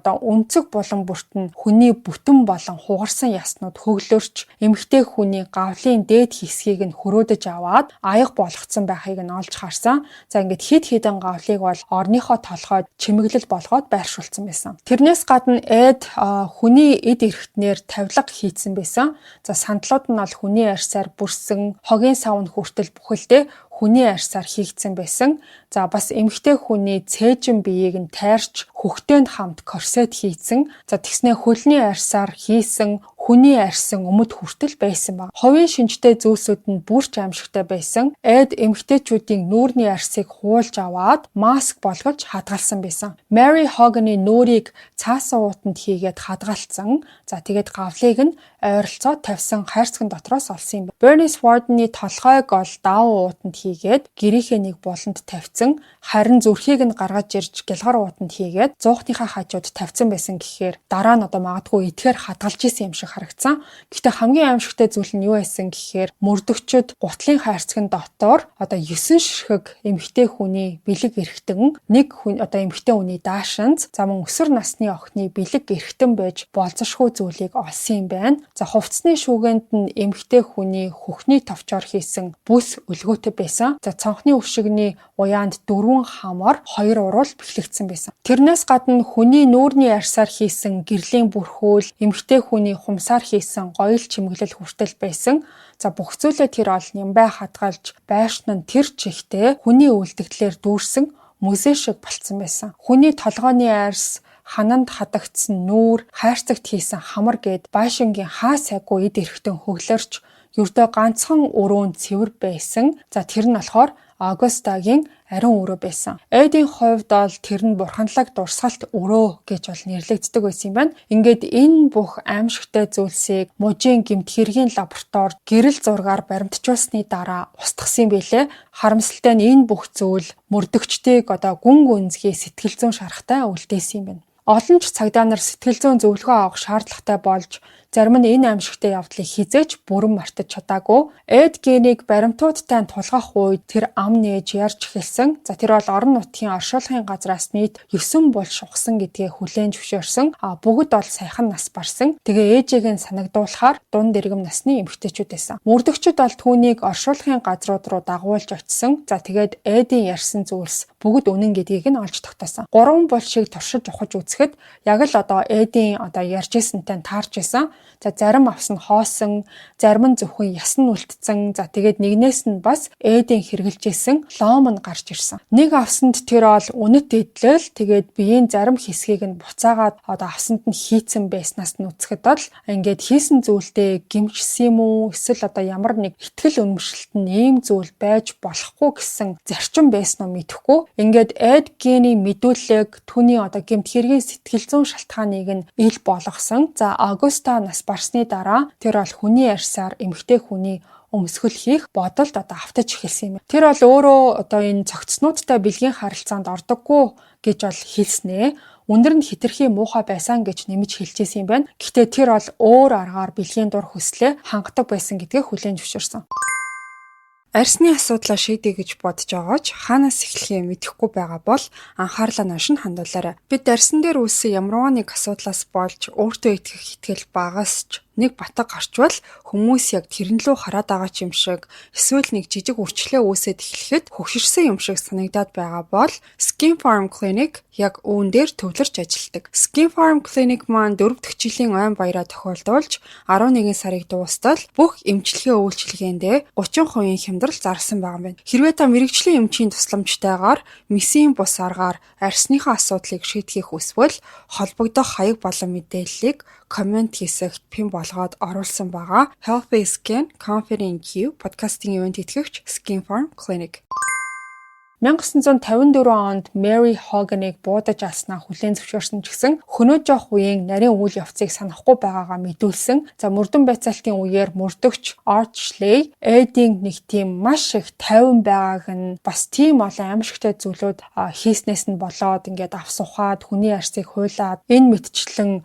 өнцөг булан бүрт нь хүний бүтэн болон хугарсан яснууд хөглөрч эмэгтэй хүний гавлын дээд хэсгийг нь хөрөөдөж аваад аяга болгоцсон байхыг нь олж харсан. За ингээд хид хідэн гавлыг бол орныхоо толгойд чимэглэл болгоод байршуулсан байсан. Тэрнээс гадна Эд хүний эд эрхтнэр тавилга хийцэн байсан. За сандлууд нь бол хүний арьсаар бүрсэн хогийн савн хүртэл бүхэлдээ хүний арьсаар хийгдсэн байсан. За бас эмэгтэй хүний цээжин биеийг нь тайрч хөхтөнд хамт корсет хийцэн. За тэгснэ хөлний арьсаар хийсэн хүний арьсан өмд хүртэл байсан баг. Ховын шинжтэй зүйлсүүд нь бүрч аимшигтай байсан. Эд эмэгтэйчүүдийн нүүрний арьсыг хуулж аваад маск болгож хадгалсан байсан. Mary Hogan-ы нүүрийг цаасан уутанд хийгээд хадгалсан. За тэгээд гавлыг нь ойролцоо тавьсан хайрцагын дотроос олсон юм. Bernice Warden-ы толгойг ол даун уутанд хийгээд гэрийнхээ нэг буланд тавьсан. Харин зүрхийг нь гаргаж ирж гялгар уутанд хийгээд зуухныхаа хажууд тавьсан байсан гэхээр дараа нь магадгүй итгэхээр хадгалж исэн юм шиг харагдсан. Гэхдээ хамгийн аимшигтай зүйл нь юу байсан гэхээр мөрдөгчөд гутлын хайрцагын дотор 9 ширхэг эмэгтэй хүний бэлэг эрхтэн, нэг хүн эмэгтэй хүний даашинз, за мөн өсвөр насны охины бэлэг эрхтэн байж болзошгүй зүйлийг олсон юм байна. За хувцсны шүүгэнд нь эмэгтэй хүний хөхний товчоор хийсэн бүс өлгөөтэй байсан. За цонхны өшигний уяанд 4 хамар 2 урвал бэхлэгдсэн байсан. Тэрнээс гадна хүний нүүрний арьсаар хийсэн гэрлийн бүрхүүл, эмэгтэй хүний хумсаар хийсэн гоёл чимэглэл хүртэл байсан. За бүх зүйлээ тэр ол нямбай хадгалж байшин нь тэр чихтэй хүний үлдэгдлээр дүүрсэн музей шиг болцсон байсан. Хүний толгойн арьс, хананд хадагдсан нүүр, хайрцагт хийсэн хамар гээд байшингийн хаа сайгүй эд эрхтэн хөглөрч ердөө ганцхан өрөөнд цэвэр байсан. За тэр нь болохоор Агустагийн ариун өрөө байсан. Эдийн хувьд бол тэр нь бурханлаг дурсгалт өрөө гэж бол нэрлэгддэг байсан юм байна. Ингээд энэ бүх аимшигтай зүйлсийг мужийн гэмт хэргийн лабораторид гэрэл зургаар баримтжуулсны дараа устгасан байлээ. Харамсалтай нь энэ бүх зүйл мөрдөгчдийг гүн гүнзгий сэтгэл зүйн шарахтай үлдээсэн юм байна. Олон ч цагдаа нар сэтгэл зүйн зөвлөгөө авах шаардлагатай болж зарим нь энэ аимшигтай явдлыг хизээж бүрэн мартаж чадаагүй. Эд Генийг баримтуудтай тулгах үед тэр ам нээж ярьж эхэлсэн. За тэр бол орон нутгийн оршуулгын газраас нийт 9 бол шухсан гэдгээ хүлээн зөвшөөрсөн. Бүгд бол саяхан нас барсан. Тэгээ ээжийг нь санагдуулахаар дунд иргэм насны эмэгтэйчүүд байсан. Мөрдөгчд бол түүнийг оршуулгын газрууд руу дагуулж очсон. За тэгээд Эдийн ярьсан зүйлс бүгд үнэн гэдгийг нь олж тогтоосон. 3 бол шиг туршиж ухаж үзэхэд яг л Эдийн ярьж ирсэнтэй таарч исэн. За зарим авс нь хоосон, зарим нь зөвхөн ясан үлдсэн. За тэгээд нэгнээс нь бас Эдийн хэрглэж исэн лом нь гарч ирсэн. Нэг авсанд тэр бол үнэт эдлэл тэгээд биеийн зарим хэсгийг нь буцаагаад авсанд нь хийцэн байснаас нь үзэхэд бол ингээд хийсэн зүйлдээ гимжсэн юм уу? Эсвэл ямар нэг ихтгэл үнэмшилт нь ийм зүйл байж болохгүй гэсэн зарчим байсан уу мэдэхгүй. Ингээд Эд Гений мэдүүлэг түүний гэмт хэргийн сэтгэл зүйн шалтгааныг нь ил болгосон. За Агуста нас барсны дараа тэр бол хүний арьсаар эмэгтэй хүний өмсгөл хийх бодолд автаж эхэлсэн юм. Тэр бол өөрөө энэ цогцснуудтай бэлгийн харилцаанд ордоггүй гэж бол хэлснэ. Өндөр нь хитрхи муухай байсан гэж нэмж хэлчихсэн юм байна. Гэхдээ тэр бол өөр аргаар бэлгийн дур хүслээ хангадаг байсан гэдгээ хүлээн зөвшөөрсөн. Арьсны асуудлаа шийдэе гэж бодож байгаач хаанаас эхлэхээ мэдэхгүй байгаа бол анхаарлаа нааш нь хандуулаарай. Бид арьсан дээр үүссэн ямарваа нэг асуудлаас болж өөртөө итгэх итгэл багасч нэг батга гарчвал хүмүүс яг тэрэн лөө хараад байгаа ч юм шиг эсвэл нэг жижиг үрчлээ үүсээд эхлэхэд хөгшөрсөн юм шиг санагдаад байгаа бол Skin Farm Clinic яг үүн дээр төвлөрч ажилладаг. Skin Farm Clinic маань 4 дахь жилийн ойн баяраа тохиолдуулж 11 сарыг дуустал бүх эмчилгээ үйлчилгээндээ 30% хямдрал зарсан байгаа юм байна. Хэрвээ та мэрэгжлийн эмчийн тусламжтайгаар месийн бус аргаар арьсныхаа асуудлыг шийдэхийг хүсвэл холбогдох хаяг болон мэдээллийг коммент хэсэгт пин болгоод оруулсан байгаа. Healthy Skin Confident You подкастын ивент итгэгч Skin Farm Clinic. 1954 онд Mary Hogan-ыг буудаж алснаа хүлээн зөвшөөрсөн ч гэсэн хөнөө жоох үеийн нарийн үйл явцыг санахгүй байгаагаа мэдүүлсэн. За мөрдөн байцаалтын үеэр мөрдөгч Archley Эдийн нэг тийм маш их тайван байгааг нь бас тийм олон аимшигтай зүйлүүд хийснээс нь болоод ингээд авс ухаад хүний арьсыг хуйлаад энэ мэтчлэн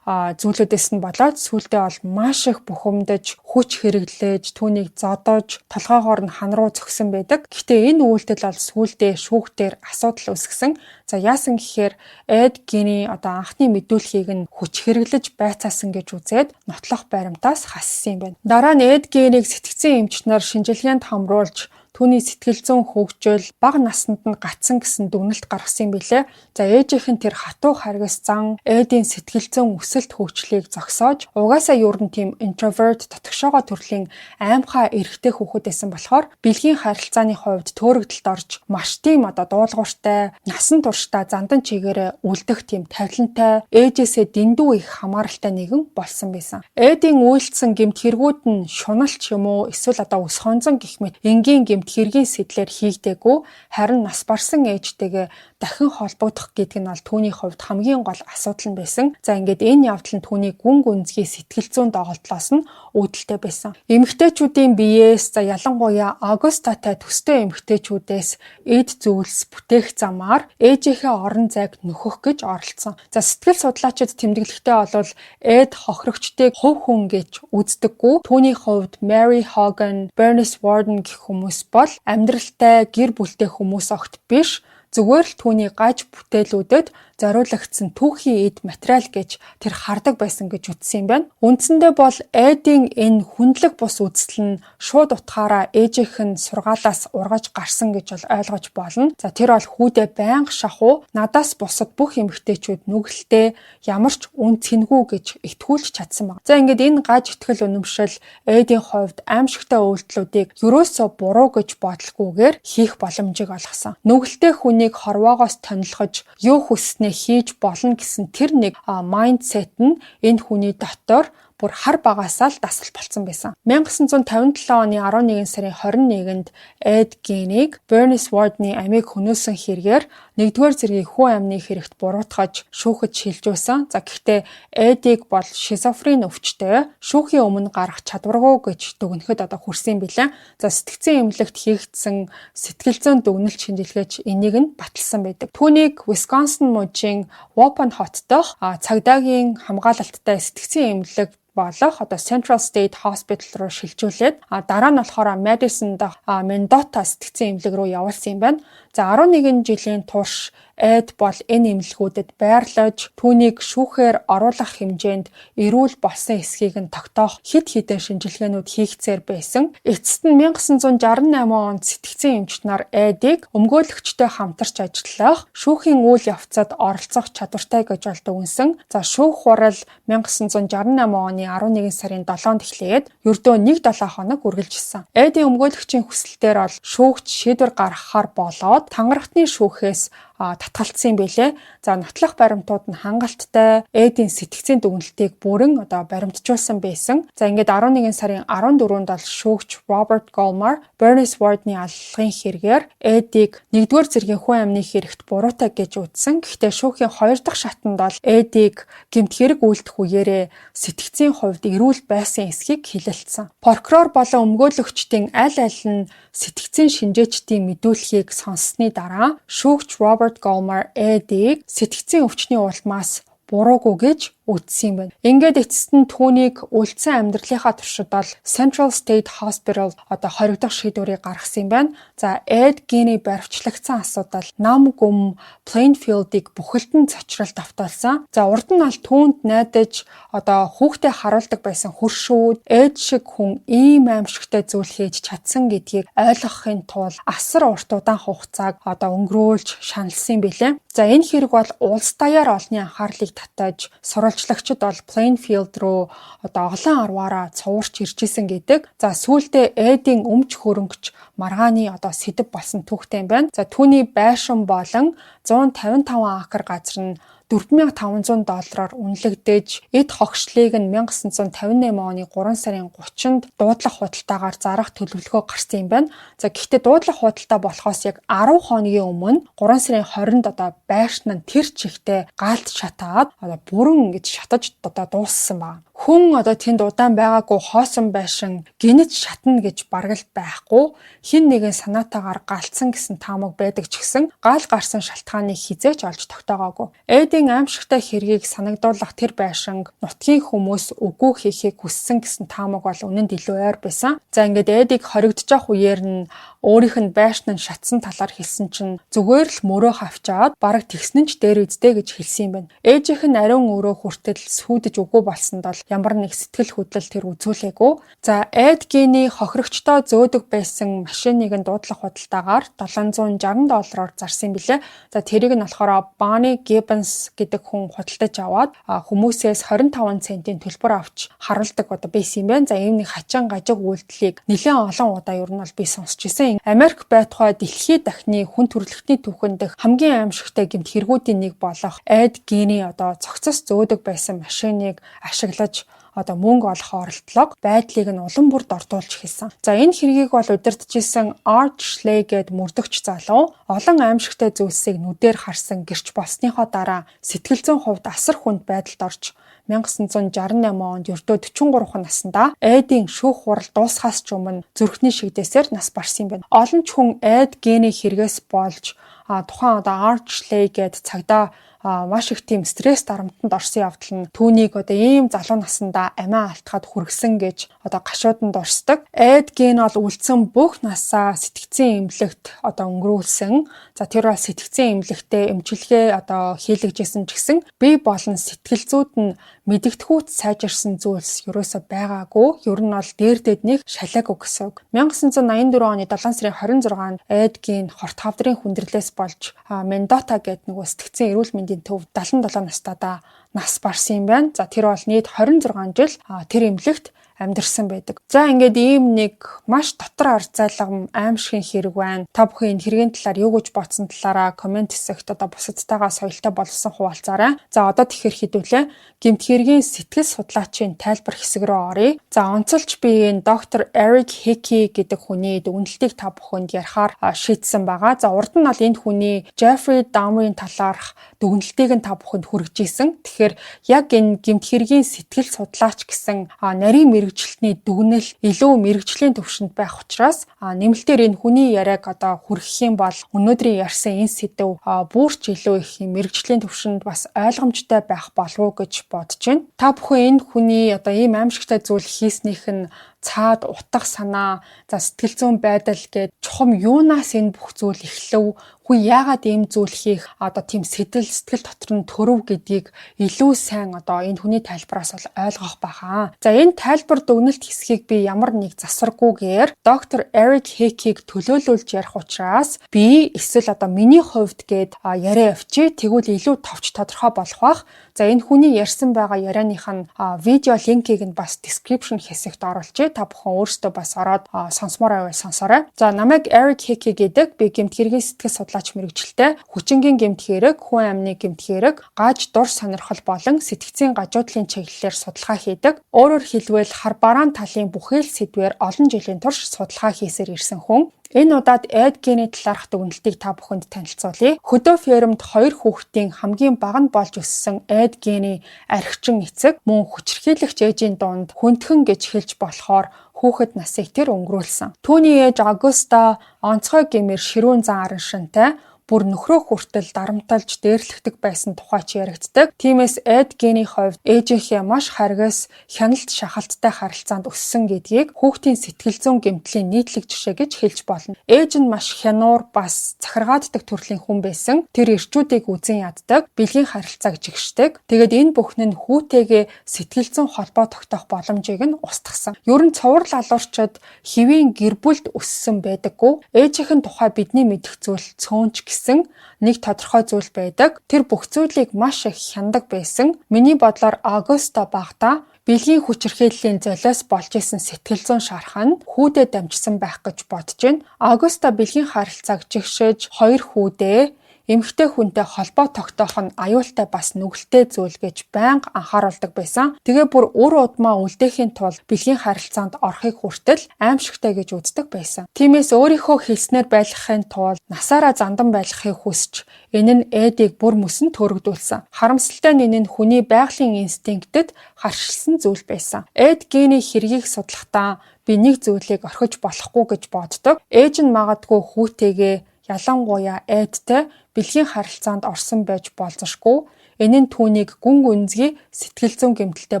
зүйлүүдээс нь болоод сүулдэ бол маш их бухимдаж хүч хэрэглээж түүнийг зодож толгоогоор нь хан руу зөксөн байдаг. Гэхдээ энэ үйлдэл бол сүулдэ шүүхтэр асуудал үүсгэсэн. За яасан гэхээр Эд Гений анхны мэдүүлгийг нь хүч хэрэглэж байцаасан гэж үзээд нотлох баримтаас хассан юм байна. Дараа нь Эд Генийг сэтгцэн эмч нар шинжилгээнд хамруулж түүний сэтгэл зүйн хөгжил бага наснд нь гацсан гэсэн дүгнэлт гаргасан юм билээ. За ээжийнх нь тэр хатуу харгас зан Эдийн сэтгэл зүйн өсөлт хөгжлийг зогсоож угаасаа юу н тийм introvert дотгошоогоо төрлийн аимхай эрэгтэй хүүхэд байсан болохоор бэлгийн харилцааны хувьд төөрөгдөлд орж маш тийм дуулууртай, насан туршдаа зандан чигээрээ үлдэх тийм тавилантай, ээжээсээ дэндүү их хамааралтай нэгэн болсон байсан. Эдийн үйлдсэн гэмт хэрэгүүд нь шуналч юм уу эсвэл ус хонзон гэх мэт энгийн гэмт хэргийн сэтлэр хийгдээгүй харин нас барсан ээжтэйгээ дахин холбогдох гэдэг нь бол түүний хувьд хамгийн гол асуудал нь байсан. За ингээд энэ явдал нь түүний гүн гүнзгий сэтгэл зүйн доголдлоос нь үүдэлтэй байсан. Эмэгтэйчүүдийн биеэс за ялангуяа Агустатай төстэй эмэгтэйчүүдээс эд зүйлс бүтээх замаар ээжийнхээ орон зайг нөхөх гэж оролцсон. За сэтгэл судлаачид тэмдэглэхдээ бол Эд хохирогчдыг хувь хүн гэж үздэггүй. Түүний хувьд Mary Hogan, Bernice Worden гэх хүмүүс бол амьдралтай гэр бүлтэй хүмүүс огт биш. зүгээр л түүний гаж бүтээлүүдэд зориулагдсан түүхийн эд материал гэж тэр хардаг байсан гэж үзсэн юм байна. Үндсэндээ бол Эдийн энэ хүндлэг бус үзэл нь шууд утгаараа ээжийнх нь сургаалаас ургаж гарсан гэж бол ойлгож болно. За тэр бол хүүдээ байнга шахуу, надаас бусад бүх эмэгтэйчүүд нүгэлтэй ямар ч үн цэнгүй гэж итгүүлж чадсан байна. За ингээд энэ гаж итгэл үнэмшил Эдийн хувьд аимшигтай үйлдэлүүдийг ерөөсөө буруу гэж бодлохгүйгээр хийх боломжийг олгосон. Нүгэлтэй хүнийг хорвоогоос тонилгож юу хүснээ хийж болно гэсэн тэр нэг майндсет нь энэ хүний дотор бүр хар багасаа л дасгал болсон байсан. 1957 оны 11 сарын 21-нд Эд Гейнийг Bernice Wardны амийг хөнөөсөн хэрэгээр 1-р зэргийн хүү амны хэрэгт буруутгаж шүүхэд шилжүүлсэн. За гэхдээ Эдийг бол шизофрен өвчтэй, шүүхийн өмнө гарах чадваргүй гэж дүгнэхэд хүрсэн билээ. За сэтгцэн эмнэлэгт хийгдсэн сэтгэл зүйн дүгнэлт шинжилгээч энийг нь баталсан байдаг. Түүнийг Wisconsin мужийн Waupun хот дахь цагдаагийн хамгаалалттай сэтгцэн эмнэлэг болох Central State Hospital руу шилжүүлээд дараа нь болохоор Madison дахь Mendota сэтгцэн эмнэлэг рүү явуулсан юм байна. За 11 жилийн турш Эд бол энэ эмнэлгүүдэд байрлаж түүнийг шүүхээр оруулах хэмжээнд эрүүл болсон эсхийг нь тогтоох хэд хэдэн шинжилгээнүүд хийгцээр байсан. Эцэст нь 1968 онд сэтгцэн эмч нар Эдийг өмгөөлөгчтэй хамтарч ажиллах, шүүхийн үйл явцад оролцох чадвартай гэж дүгнсэн. За шүүх хурал 1968 оны 11 сарын 7-нд эхлээд ердөө 1-7 хоног үргэлжилсэн. Эдийн өмгөөлөгчийн хүсэлтээр бол шүүгч шийдвэр гаргахаар болоод тангарахтны шүүхээс татгалцсан юм билээ. За нотлох баримтууд нь хангалттай Эдийн сэтгцэн дүгнэлтийг бүрэн баримтжуулсан байсан. За ингээд 11 сарын 14-нд бол шүүгч Robert Goldmar Bernice Wardны аллагын хэрэгээр Эдийг 1-р зэргийн хүн амны хэрэгт буруутай гэж үзсэн. Гэхдээ шүүхийн 2 дахь шатанд бол Эдийг гэмт хэрэг үйлдэх үеэрээ сэтгцийн хувьд эрүүл байсан эсхийг хэлэлцсэн. Прокурор болон өмгөөлөгчдийн аль нь сэтгцэн шинжээчдийн мэдүүлгийг сонссны дараа шүүгч Robert Goldmar Эдийг сэтгцэн өвчний улмаас буруугүй гэж үтсэн юм байна. Ингээд эцэст нь түүнийг үлдсэн амьдралынхаа туршид бол Central State Hospital хоригдох шийдвэрийг гаргасан юм байна. За Эд Гейний баривчлагдсан асуудал нам гүм Plainfield-ыг бүхэлдэн цочролд автуулсан. За урд нь бол түүнд найдаж хүүхдээ харуулдаг байсан хөршүүд Эд шиг хүн ийм аимшигтай зүйл хийж чадсан гэдгийг ойлгохын тулд асар урт удаан хугацааг өнгөрүүлж шаналсан билээ. За энэ хэрэг бол улс даяар олонний анхаарлыг татаж сурвалжлагчид бол Plainfield руу олон арваараа цуурч иржсэн гэдэг. За сүүлдээ Эдийн өмч хөрөнгөч маргааны сэдэв болсон түүхтэй юм байна. За түүний байшин болон 155 акр газар нь $4,500 үнэлэгдэж эд хогшлыг нь 1958 оны 3 сарын 30-нд дуудлага худалдаагаар зарах төлөвлөгөө гарсан юм байна. За гэхдээ дуудлага худалдаа болохоос яг 10 хоногийн өмнө 3 сарын 20-нд байшин нь тэр чигтээ гаалт шатаад бүрэн ингэж шатаж дууссан байна. Хүн тэнд удаан байгаагүй хоосон байшин гинэж шатна гэж бараг л байхгүй. Хин нэгэн санаатаагаар галцсан гэсэн таамаг байдаг ч гэсэн гал гарсан шалтгааныг хизээч олж тогтоогоогүй. Эдийн аимшигтай хэргийг санагдуулах тэр байшин нутгийн хүмүүс үгүй хийхийг хүссэн гэсэн таамаг бол үнэнд илүү ойр байсан. За ингээд Эдийг хоригдож явах үеэр нь өөрийнх нь байшин нь шатсан талаар хэлсэн чинь зүгээр л мөрөө хавчаад бараг тэгснэн ч дээр үздэй гэж хэлсэн юм байна. Ээжийнх нь ариун өрөө хүртэл сүйдэж үгүй болсонд бол ямар нэг сэтгэл хөдлөл тэр үзүүлээгүй. За Эд Гейний хохирогчдоо зөөдөг байсан машиныг нь дуудлага худалдаагаар $760 зарсан билээ. За тэрийг нь болохоор Bonnie Gibbons гэдэг хүн худалдаж аваад хүмүүсээс 25 центийн төлбөр авч харуулдаг байсан юм байна. За ийм нэг хачин гажиг үйлдэлийг нэлээд олон удаа ер нь бол би сонсч ирсэн. Америк байтугай дэлхийд дахны хүн төрөлхтний түүхэн дэх хамгийн аимшигтай гэмт хэрэгүүдийн нэг болох Эд Гейний цогцос зөөдөг байсан машиныг ашиглаж мөнгө олох оролдлого байдлыг нь улам бүрд ордуулж хэлсэн. За энэ хэргийг бол удирдахжсэн Art Schley гээд мөрдөгч залуу олон аимшигтай зүйлсийг нүдээр харсан гэрч болсныхоо дараа сэтгэл зүйн хувьд асар хүнд байдалд орж 1968 онд ердөө 43 наснда эдийн шүүх хурал дуусахаас ч өмнө зүрхний шигдээсээр нас барсан юм байна. Олон ч хүн эд гений хэрэгээс болж тухайн Archley гээд цагдаа маш их тийм стресс дарамтанд орсон явдал нь түүнийг ийм залуу насндаа амиа алтгаад хүргэсэн гэж гашууданд орсдог. Эд ген бол үлдсэн бүх насаа сэтгцэн эмнэлэгт өнгөрүүлсэн. За тэр бол сэтгцэн эмнэлэгтээ эмчилгээ хийлгэжсэн ч гэсэн бие болон сэтгэл зүйд нь мэдэгдэхүйт сайжирсан зүйлс ерөөсөө байгаагүй. Ер нь бол дээр дэднийг шалаагүй гэсэн үг. 1984 оны 7 сарын 26-нд эд ген хорт хавдрын хүндрэлээс болж Мендота гэдэг нөгөө сэтгцэн эрүүл мэндийн төвд 77 настайдаа нас барсан юм байна. За тэр бол нийт 26 жил тэр эмнэлэгт амьдарсан байдаг. За ингээд ийм нэг маш дотор ард зайлгам аимшигын хэрэг байна. Та бүхэн энэ хэргийн талаар юу гэж бодсон талаараа комент хэсэгт бусадтайгаа соёлтой болсон хуваалцаарай. За одоо тэгэхээр хэдүүлээ гэмт хэргийн сэтгэл судлаачийн тайлбар хэсэг рүү оръё. За онцолж би энэ доктор Eric Hickey гэдэг хүний дүгнэлтийг та бүхэнд ярихаар шийдсэн байгаа. За урд нь бол энэ хүний Jeffrey Dahmer-ийн талаарх дүгнэлтийг нь та бүхэнд хүргэжсэн. Тэгэхээр яг энэ гэмт хэргийн сэтгэл судлаач гэсэн нарийн мэргэжилтний дүгнэл илүү мэргэжлийн төвшөнд байх учраас нэмэлтээр энэ хүний яриаг хүргэх юм бол өнөөдрийн ярьсан энэ сэдв бүрч илүү их мэргэжлийн төвшөнд бас ойлгомжтой байх болов уу гэж бодож байна. Та бүхэн энэ хүний ийм аимшигтай зүйл хийснийх нь цаад утга санаа, за сэтгэл зүйн байдал гээд чухам юунаас энэ бүх зүйл эхлэв, хүн яагаад ийм зүйл хийх тийм сэтгэл дотор нь төрөв гэдгийг илүү сайн энэ хүний тайлбараас бол ойлгох байхаа. За энэ тайлбар дүгнэлт хэсгийг би ямар нэг засваргүйгээр доктор Eric Hickey-г төлөөлүүлж ярих учраас би эсвэл миний хувьд гээд яриа авчи тэгвэл илүү товч тодорхой болох бах. За энэ хүний ярьсан байгаа ярианых нь видео линкийг нь бас description хэсэгт оруулъя. Та бүхэн өөрсдөө бас ороод сонсомоор байвал сонсоорой. За намайг Eric Hickey гэдэг. Би гэмт хэргийн сэтгэл судлаач мэргэжилтэй. Хүчингийн гэмт хэрэг, хүн амны гэмт хэрэг, гаж дур сонирхол болон сэтгцийн гажуудлын чиглэлээр судалгаа хийдэг. Өөрөөр хэлбэл хар бараан талын бүхэл сэдвээр олон жилийн турш судалгаа хийсээр ирсэн хүн. Энэ удаад эд гений талаарх дүгнэлтийг та бүхэнд танилцуулъя. Хөдөө фермд 2 хүүхдийн хамгийн бага нь болж өссөн эд гений архичин эцэг мөн хүчирхийлэгч ээжийн дунд хүндхэн гэж хэлж болохоор хүүхэд насыг тэр өнгөрүүлсэн. Түүний ээж Augusta онцгой гэмээр ширүүн зан аран шинтэй бүр нөхрөө хүртэл дарамталж дээрлэгдэг байсан тухай ч яригддаг. Тиймээс эд гений хувьд ээжийнхээ маш харгас, хяналт шахалттай харилцаанд өссөн гэдгийг хүүхдийн сэтгэл зүйн гэмтлийн нийтлэг жишээ гэж хэлж болно. Ээж нь маш хянуур бас захиргааддаг төрлийн хүн байсан. Тэр эрчүүдийг үзен яддаг, бэлгийн харилцааг жигшдэг. Тэгээд энэ бүхэн нь хүүтэйгээ сэтгэл зүйн холбоо тогтоох боломжийг нь устгасан. Ер нь цуврал алуурчид хэвийн гэр бүлд өссөн байдаггүй. Ээжийнхэн тухай бидний мэдэх зүйл цөөнч гэсэн нэг тодорхой зүйл байдаг. Тэр бүх зүйлийг маш их хяндаг байсан. Миний бодлоор Augusta багтаа бэлгийн хүчирхийллийн золиос болж исэн сэтгэл зүйн шархан хүүдээ дамжсан байх гэж бодож байна. Augusta бэлгийн харилцааг жигшиж 2 хүүдээ эмэгтэй хүнтэй холбоо тогтоох нь аюултай бас нүгэлтэй зүйл гэж байнга анхааруулдаг байсан. Тэгээ бүр үр удмаа үлдээхийн тулд бэлгийн харилцаанд орохыг хүртэл аимшигтай гэж үздэг байсан. Тиймээс өөрийнхөө хэлснээр байлгахын тулд насаараа зандан байлгахыг хүсч энэ нь эдийг бүр мөсөн төрөгдүүлсэн. Харамсалтай нь энэ нь хүний байгалийн инстинктэд харшилсан зүйл байсан. Эд гений хэргийг судлахдаа би нэг зүйлийг орхиж болохгүй гэж боддог. Ээж нь магадгүй хүүтэйгээ ялангуяа эдтэй бэлгийн харилцаанд орсон байж болзошгүй. Энэ нь түүнийг гүн гүнзгий сэтгэл зүйн гэмтэлтэй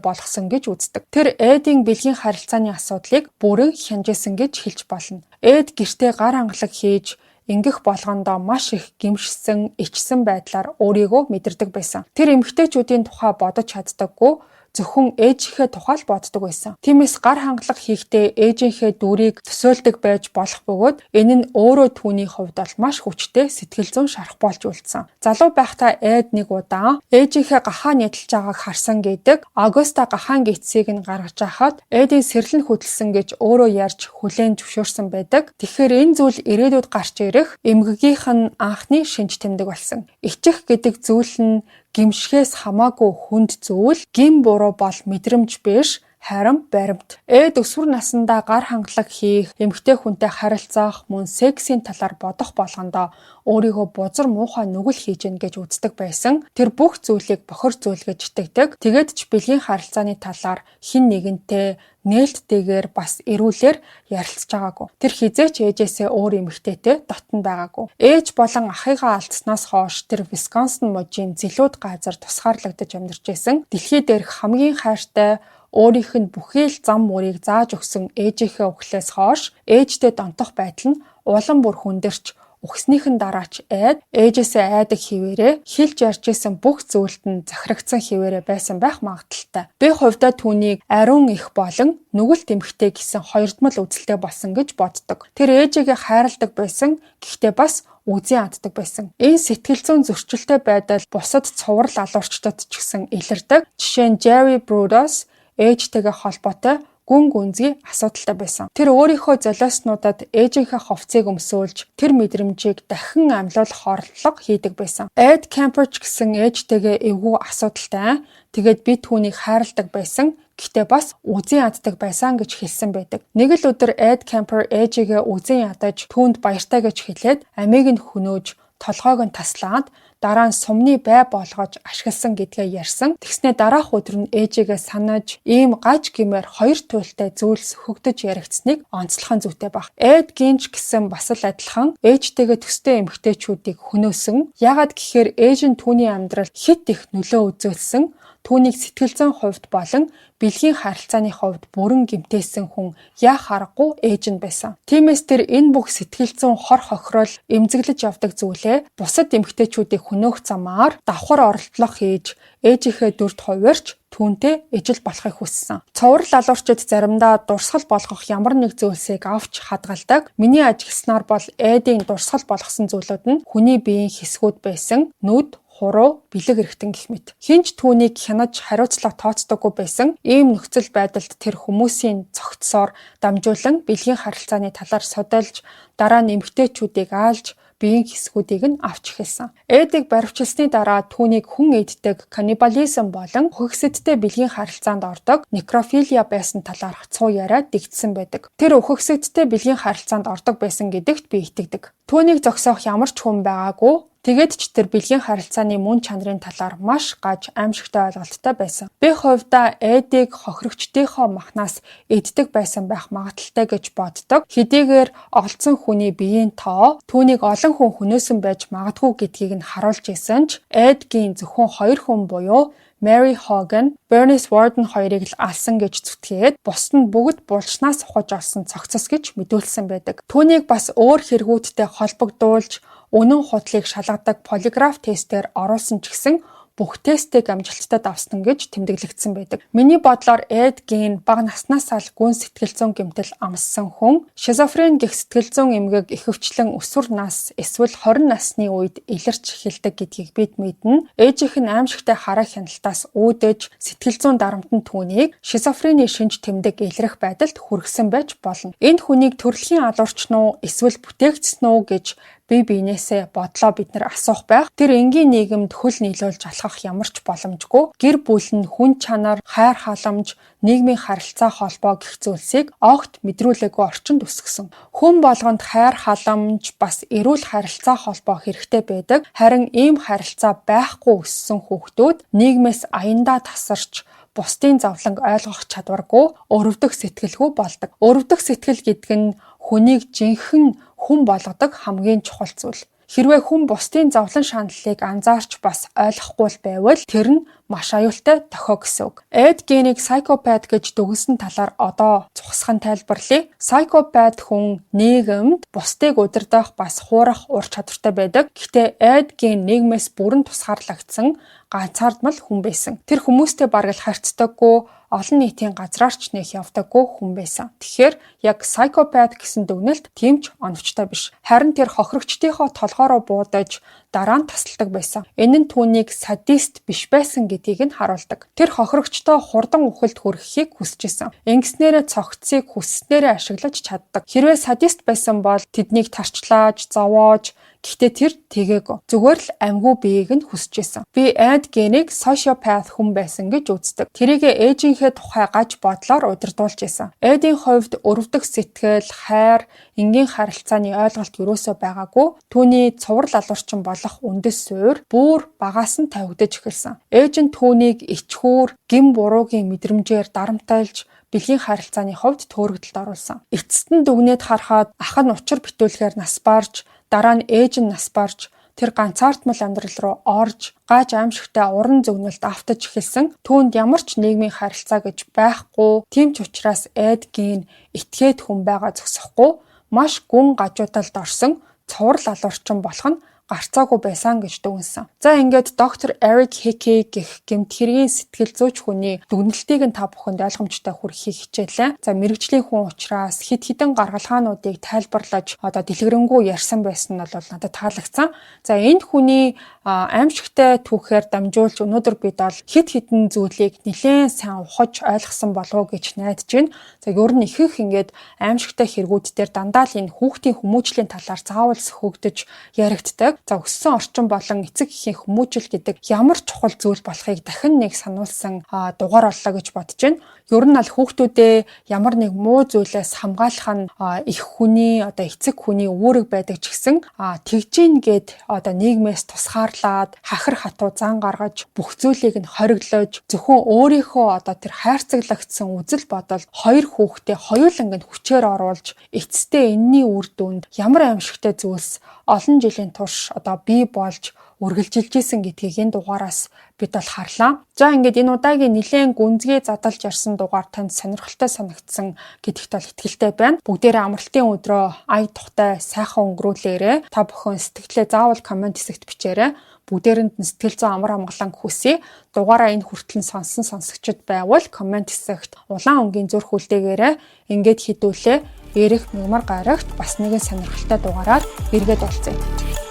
болгосон гэж үздэг. Тэр эдийн бэлгийн харилцааны асуудлыг бүрэн хянжсэн гэж хэлж болно. Эд гэртээ гар хангалаг хийж ингэх болгондоо маш их гэмшсэн, ичсэн байдлаар өөрийгөө мэдэрдэг байсан. Тэр эмэгтэйчүүдийн тухай бодож чаддаггүй. Зөвхөн ээжийнхээ тухай л боддог байсан. Тиймээс гар хангалах хийхдээ ээжийнхээ дүрийг төсөөлдөг байж болох бөгөөд энэ нь өөрөө түүний хувьд бол маш хүчтэй сэтгэл зүйн шарах болж үлдсэн. Залуу байхдаа эд нэг удаа ээжийнхээ гахаа нядалж байгааг харсан гэдэг. Augusta гахаан гидсийг нь гаргаж хахад эдийн сэрлэн хөдөлсөн гэж өөрөө ярьж хүлээн зөвшөөрсөн байдаг. Тэгэхээр энэ зүйл ирээдүйд гарч ирэх эмгэгийнх нь анхны шинж тэмдэг болсон. Ичих гэдэг зүйл нь гимшгээс хамаагүй хүнд зүйл, гим буруу бол мэдрэмж биш, харин баримт. Эд өсвөр насндаа гар хангалах хийх, эмэгтэй хүнтэй харилцах, мөн сексийн талаар бодох болгондоо өөрийгөө бузар муухай нүгэл хийж гэнэ гэж үздэг байсан. Тэр бүх зүйлийг бохирзүүлгэж итгэдэг. Тэгээд ч бэлгийн харилцааны талаар хэн нэгэнтэй нээлттэйгээр бас эрүүлэр ярилцж байгаагүй. Тэр хизээч ээжээсээ өөр эмэгтэйтэй дотн байгаагүй. Ээж болон ахыгаа алдснаас хойш тэр Висконсин мужийн зэлүүд газар тусгаарлагдаж амьдарч байсан. Дэлхий дээрх хамгийн хайртай өөрийнх нь бүхий л зам мөрийг зааж өгсөн ээжийнхээ үхлээс хойш ээжтэй донтох байдал нь улам бүр хүндэрч өгснийхэн дараач ээжээсээ айдаг хിവэрээ хэлж ярьж исэн бүх зүйлд нь захирагдсан хിвэрээ байсан байх магадaltaй. Би хувьдаа түүнийг ариун их болон нүгэлт эмхтэй гэсэн хоёрдмол үзэлтэй болсон гэж боддог. Тэр ээжигээ хайрладаг байсан. Гэхдээ бас үзэн яддаг байсан. Энэ сэтгэл зүйн зөрчилтэй байдал бусад цуврал алуурчдад ч гэсэн илэрдэг. Жишээ нь Jerry Brudos ээжтэйгээ холбоотой гүн гүнзгий асуудалтай байсан. Тэр өөрийнхөө золиоснуудад ээжийнхээ хувцсыг өмсөөлж тэр мэдрэмжийг дахин амьлуулах орлого хийдэг байсан. Эд Кемпер ч гэсэн ээжтэйгээ эвгүй асуудалтай. Тэгээд би түүнийг хайрладаг байсан. Гэхдээ бас үзэн яддаг байсан гэж хэлсэн байдаг. Нэг л өдөр Эд Кемпер ээжигээ үзэн ядаж түүнд баяртай гэж хэлээд амийг нь хөнөөж толгойг нь таслаад дараа нь сумны бай болгож ашигласан гэдгээ ярьсан. Тэгснээ дараах өдөр нь ээжигээ санаж ийм гаж гимээр хоёр туйлтай зүйлс хөгдөж яригдсныг онцлох нь зүйтэй баг. Эд Гинч гэсэн бас л адилхан ээжтэйгээ төстэй эмэгтэйчүүдийг хөнөөсөн. Яагаад гэхээр ээж нь түүний амьдралд хит их нөлөө үзүүлсэн. Түүнийг сэтгэл зүйн хувьд болон бэлгийн харилцааны хувьд бүрэн гэмтээсэн хүн яах аргагүй ээж нь байсан. Тиймээс тэр энэ бүх сэтгэл зүйн хор хохирол эмзэглэж явдаг зүйлээ бусад эмэгтэйчүүдийг хөнөөх замаар давхар оролдлого хийж ээжийнхээ дүрд хувирч түүнтэй ижил болохыг хүссэн. Цуврал алуурчид заримдаа дурсгал болгох ямар нэг зүйлсийг авч хадгалдаг. Миний ажигласнаар бол Эдийн дурсгал болгосон зүйлүүд нь хүний биеийн хэсгүүд байсан. Нүд, хуруу, бэлэг эргэтэн гэх мэт. Хинч түүнийг хянаж хариуцлага тооцдоггүй байсан. Ийм нөхцөл байдалд тэр хүмүүсийн цогцсоор дамжуулан бэлгийн харилцааны талаар судалж, дараа нь эмэгтэйчүүдийг аалж биеийн хэсгүүдийг нь авч эхэлсэн. Эдийг баривчилсны дараа түүнийг хүн иддэг каннибализм болон үхэгсэдтэй бэлгийн харилцаанд ордог некрофилия байсан талаарх цуу яриа дэгдсэн байдаг. Тэр үхэгсэдтэй бэлгийн харилцаанд ордог байсан гэдэгт би итгэдэг. Түүнийг зогсоох ямар ч хүн байгаагүй. Тэгээд ч тэр бэлгийн харилцааны мөн чанарын талаар маш гаж аимшигтай ойлголттой байсан. Би хувьдаа Эдийг хохирогчдийнхоо махнаас эддэг байсан байх магадaltaй гэж боддог. Хэдийгээр олдсон хүний биеийн тоо түүнийг олон хүн хөнөөсөн байж магадгүй гэдгийг нь харуулж исэн ч Эдгийн зөвхөн 2 хүн буюу Mary Hogan, Bernice Warden хоёрыг л алсан гэж зүтгээд бусд нь бүгд булчнаас ухаж олсон цогцос гэж мэдүүлсэн байдаг. Түүнийг бас өөр хэрэгүүдтэй холбогдуулж үнэн худлыг шалгадаг полиграф тестээр оруулсан ч гэсэн бүх тестийг амжилттай давсан гэж тэмдэглэгдсэн байдаг. Миний бодлоор Эд Гин бага наснасаа л гүн сэтгэл зүйн гэмтэл амссан хүн, шизофрен гэх сэтгэл зүйн эмгэг ихэвчлэн өсвөр нас эсвэл 20 насны үед илэрч эхэлдэг гэдгийг бид мэднэ. Ээжийнх нь аимшигтай хараа хяналтаас үүдэж сэтгэл зүйн дарамтнд түүнийг шизофрени шинж тэмдэг илрэх байдалд хүргэсэн байж болно. Энд хүнийг төрөлхийн алуурч нь эсвэл бүтээгдсэн үү гэж бие биенээсээ бодлоо бид нар асуух байх. Тэр энгийн нийгэмд хөл нийлүүлж алхах ямар ч боломжгүй. Гэр бүл нь хүн чанар, хайр халамж, нийгмийн харилцаа холбоо гэх зүйлсийг огт мэдрүүлээгүй орчинд өсгсөн. Хүн болгонд хайр халамж бас эрүүл харилцаа холбоо хэрэгтэй байдаг. Харин ийм харилцаа байхгүй өссөн хүүхдүүд нийгмээс аяндаа тасарч бусдын зовлонг ойлгох чадваргүй, өрөвдөх сэтгэлгүй болдог. Өрөвдөх сэтгэл гэдэг нь хүнийг жинхэнэ хүн болгодог хамгийн чухал зүйл. Хэрвээ хүн бусдын зовлон шаналлыг анзаарч бас ойлгохгүй байвал тэр нь маш аюултай дохио гэсэн үг. Эд Гинийг psychopath гэж дүгнсэн талаар одоо цухсхан тайлбарлая. Psychopath хүн нийгэмд бусдыг удирдах бас хуурах ур чадвартай байдаг. Гэхдээ Эд Гин нийгмээс бүрэн тусгаарлагдсан ганцаардмал хүн байсан. Тэр хүмүүстэй бараг л харьцдаггүй, олон нийтийн газраарч нэх явдаггүй хүн байсан. Тэгэхээр яг psychopath гэсэн дүгнэлт тийм ч оновчтой биш. Харин тэр хохирогчдийнхоо толгоороо буудаж дараа нь тасалдаг байсан. Энэ нь түүнийг садист биш байсан гэдгийг нь харуулдаг. Тэр хохирогчдоо хурдан үхэлд хүрэхийг хүсэж исэн. Ингэснээрээ цогцсыг хүсснээрээ ашиглаж чаддаг. Хэрвээ садист байсан бол тэднийг тарчлааж, зовоож, Гэхдээ тэр тэгээгүй. Зүгээр л амьгүй биеийг нь хүсэж исэн. Би Эд Гейнийг sociopath хүн байсан гэж үздэг. Тэрийгэ ээжийнхээ тухай гаж бодлоор удирдуулж исэн. Эдийн хувьд өрөвдөх сэтгэл, хайр, энгийн харилцааны ойлголт юусоо байгаагүй. Түүний цуврал алуурчин болох үндэс суурь бүр багаас нь тавигдаж эхэлсэн. Ээж нь түүнийг ичхүүр, гин буруугийн мэдрэмжээр дарамтайлж бэлгийн харилцааны хувьд төөрөгдөлд оруулсан. Эцэст нь дүгнээд харахад ах нь учир битүүлэхээр нас барж, дараа нь ээж нь нас барж, тэр ганцаардмал амьдрал руу орж, гаж аимшигтай уран зөгнөлт автаж эхэлсэн. Түүнд ямар ч нийгмийн харилцаа гэж байхгүй. Тийм ч учраас Эд Гейн этгээд хүн байгаа зогсохгүй, маш гүн гажуудалд орсон, цуврал алуурчин болох нь гарцаагүй байсан гэж дүгнсэн. За ингээд доктор Eric Hickey гэх гэмт хэргийн сэтгэл зүйч хүний дүгнэлтийг нь та бүхэнд ойлгомжтой хүргэхийг хичээлээ. За мэрэгжлийн хүн учраас хэд хэдэн гаргалгаануудыг тайлбарлаж дэлгэрэнгүй ярьсан байсан нь бол надад таалагдсан. За энэ хүний аимшигтай түүхээр дамжуулж өнөөдөр бид бол хэд хэдэн зүйлийг нэлээд сайн ухаж ойлгосон болов уу гэж найдаж байна. За ер нь ихэнх ингээд аимшигтай хэрэгүүд дээр дандаа л энэ хүүхдийн хүмүүжлийн талаар заавал сөхөгдөж яригддаг. За өссөн орчин болон эцэг эхийн хүмүүжил гэдэг ямар чухал зүйл болохыг дахин нэг сануулсан дугаар боллоо гэж бодож байна. Ер нь аль хүүхдүүдээ ямар нэг муу зүйлээс хамгаалах нь их хүний эцэг хүний үүрэг байдаг ч гэсэн тэгжин гээд нийгмээс тусгаарлаад хахир хатуу зан гаргаж бүх зүйлийг нь хориглож зөвхөн өөрийнхөө тэр хайрцаглагдсан үзэл бодол хоёр хүүхдээ хоёуланг нь хүчээр оруулж эцэстээ энэний үр дүнд ямар аимшигтай зүйлс олон жилийн турш бий болж үргэлжилж исэн гэдгийг энэ дугаараас бид бол харлаа. За ингээд энэ удаагийн нэлээд гүнзгий задлж ярьсан дугаар танд сонирхолтой санагдсан гэдэгт бол итгэлтэй байна. Бүгдээрээ амралтын өдрөө ая тухтай сайхан өнгөрүүлээрэй. Та бүхэн сэтгэлээ заавал комент хэсэгт бичээрэй. Бүгдээрэнд нь сэтгэл зүйн амар амгалан хүсье. Дугаараа энэ хүртэл сонсон сонсогчд байвал комент хэсэгт улаан өнгийн зүрх үлдээгээрэй. Ингээд хідүүлээ. Эрэх мягмар гарагт бас нэгэн сонирхолтой дугаараар эргээд уулзъя.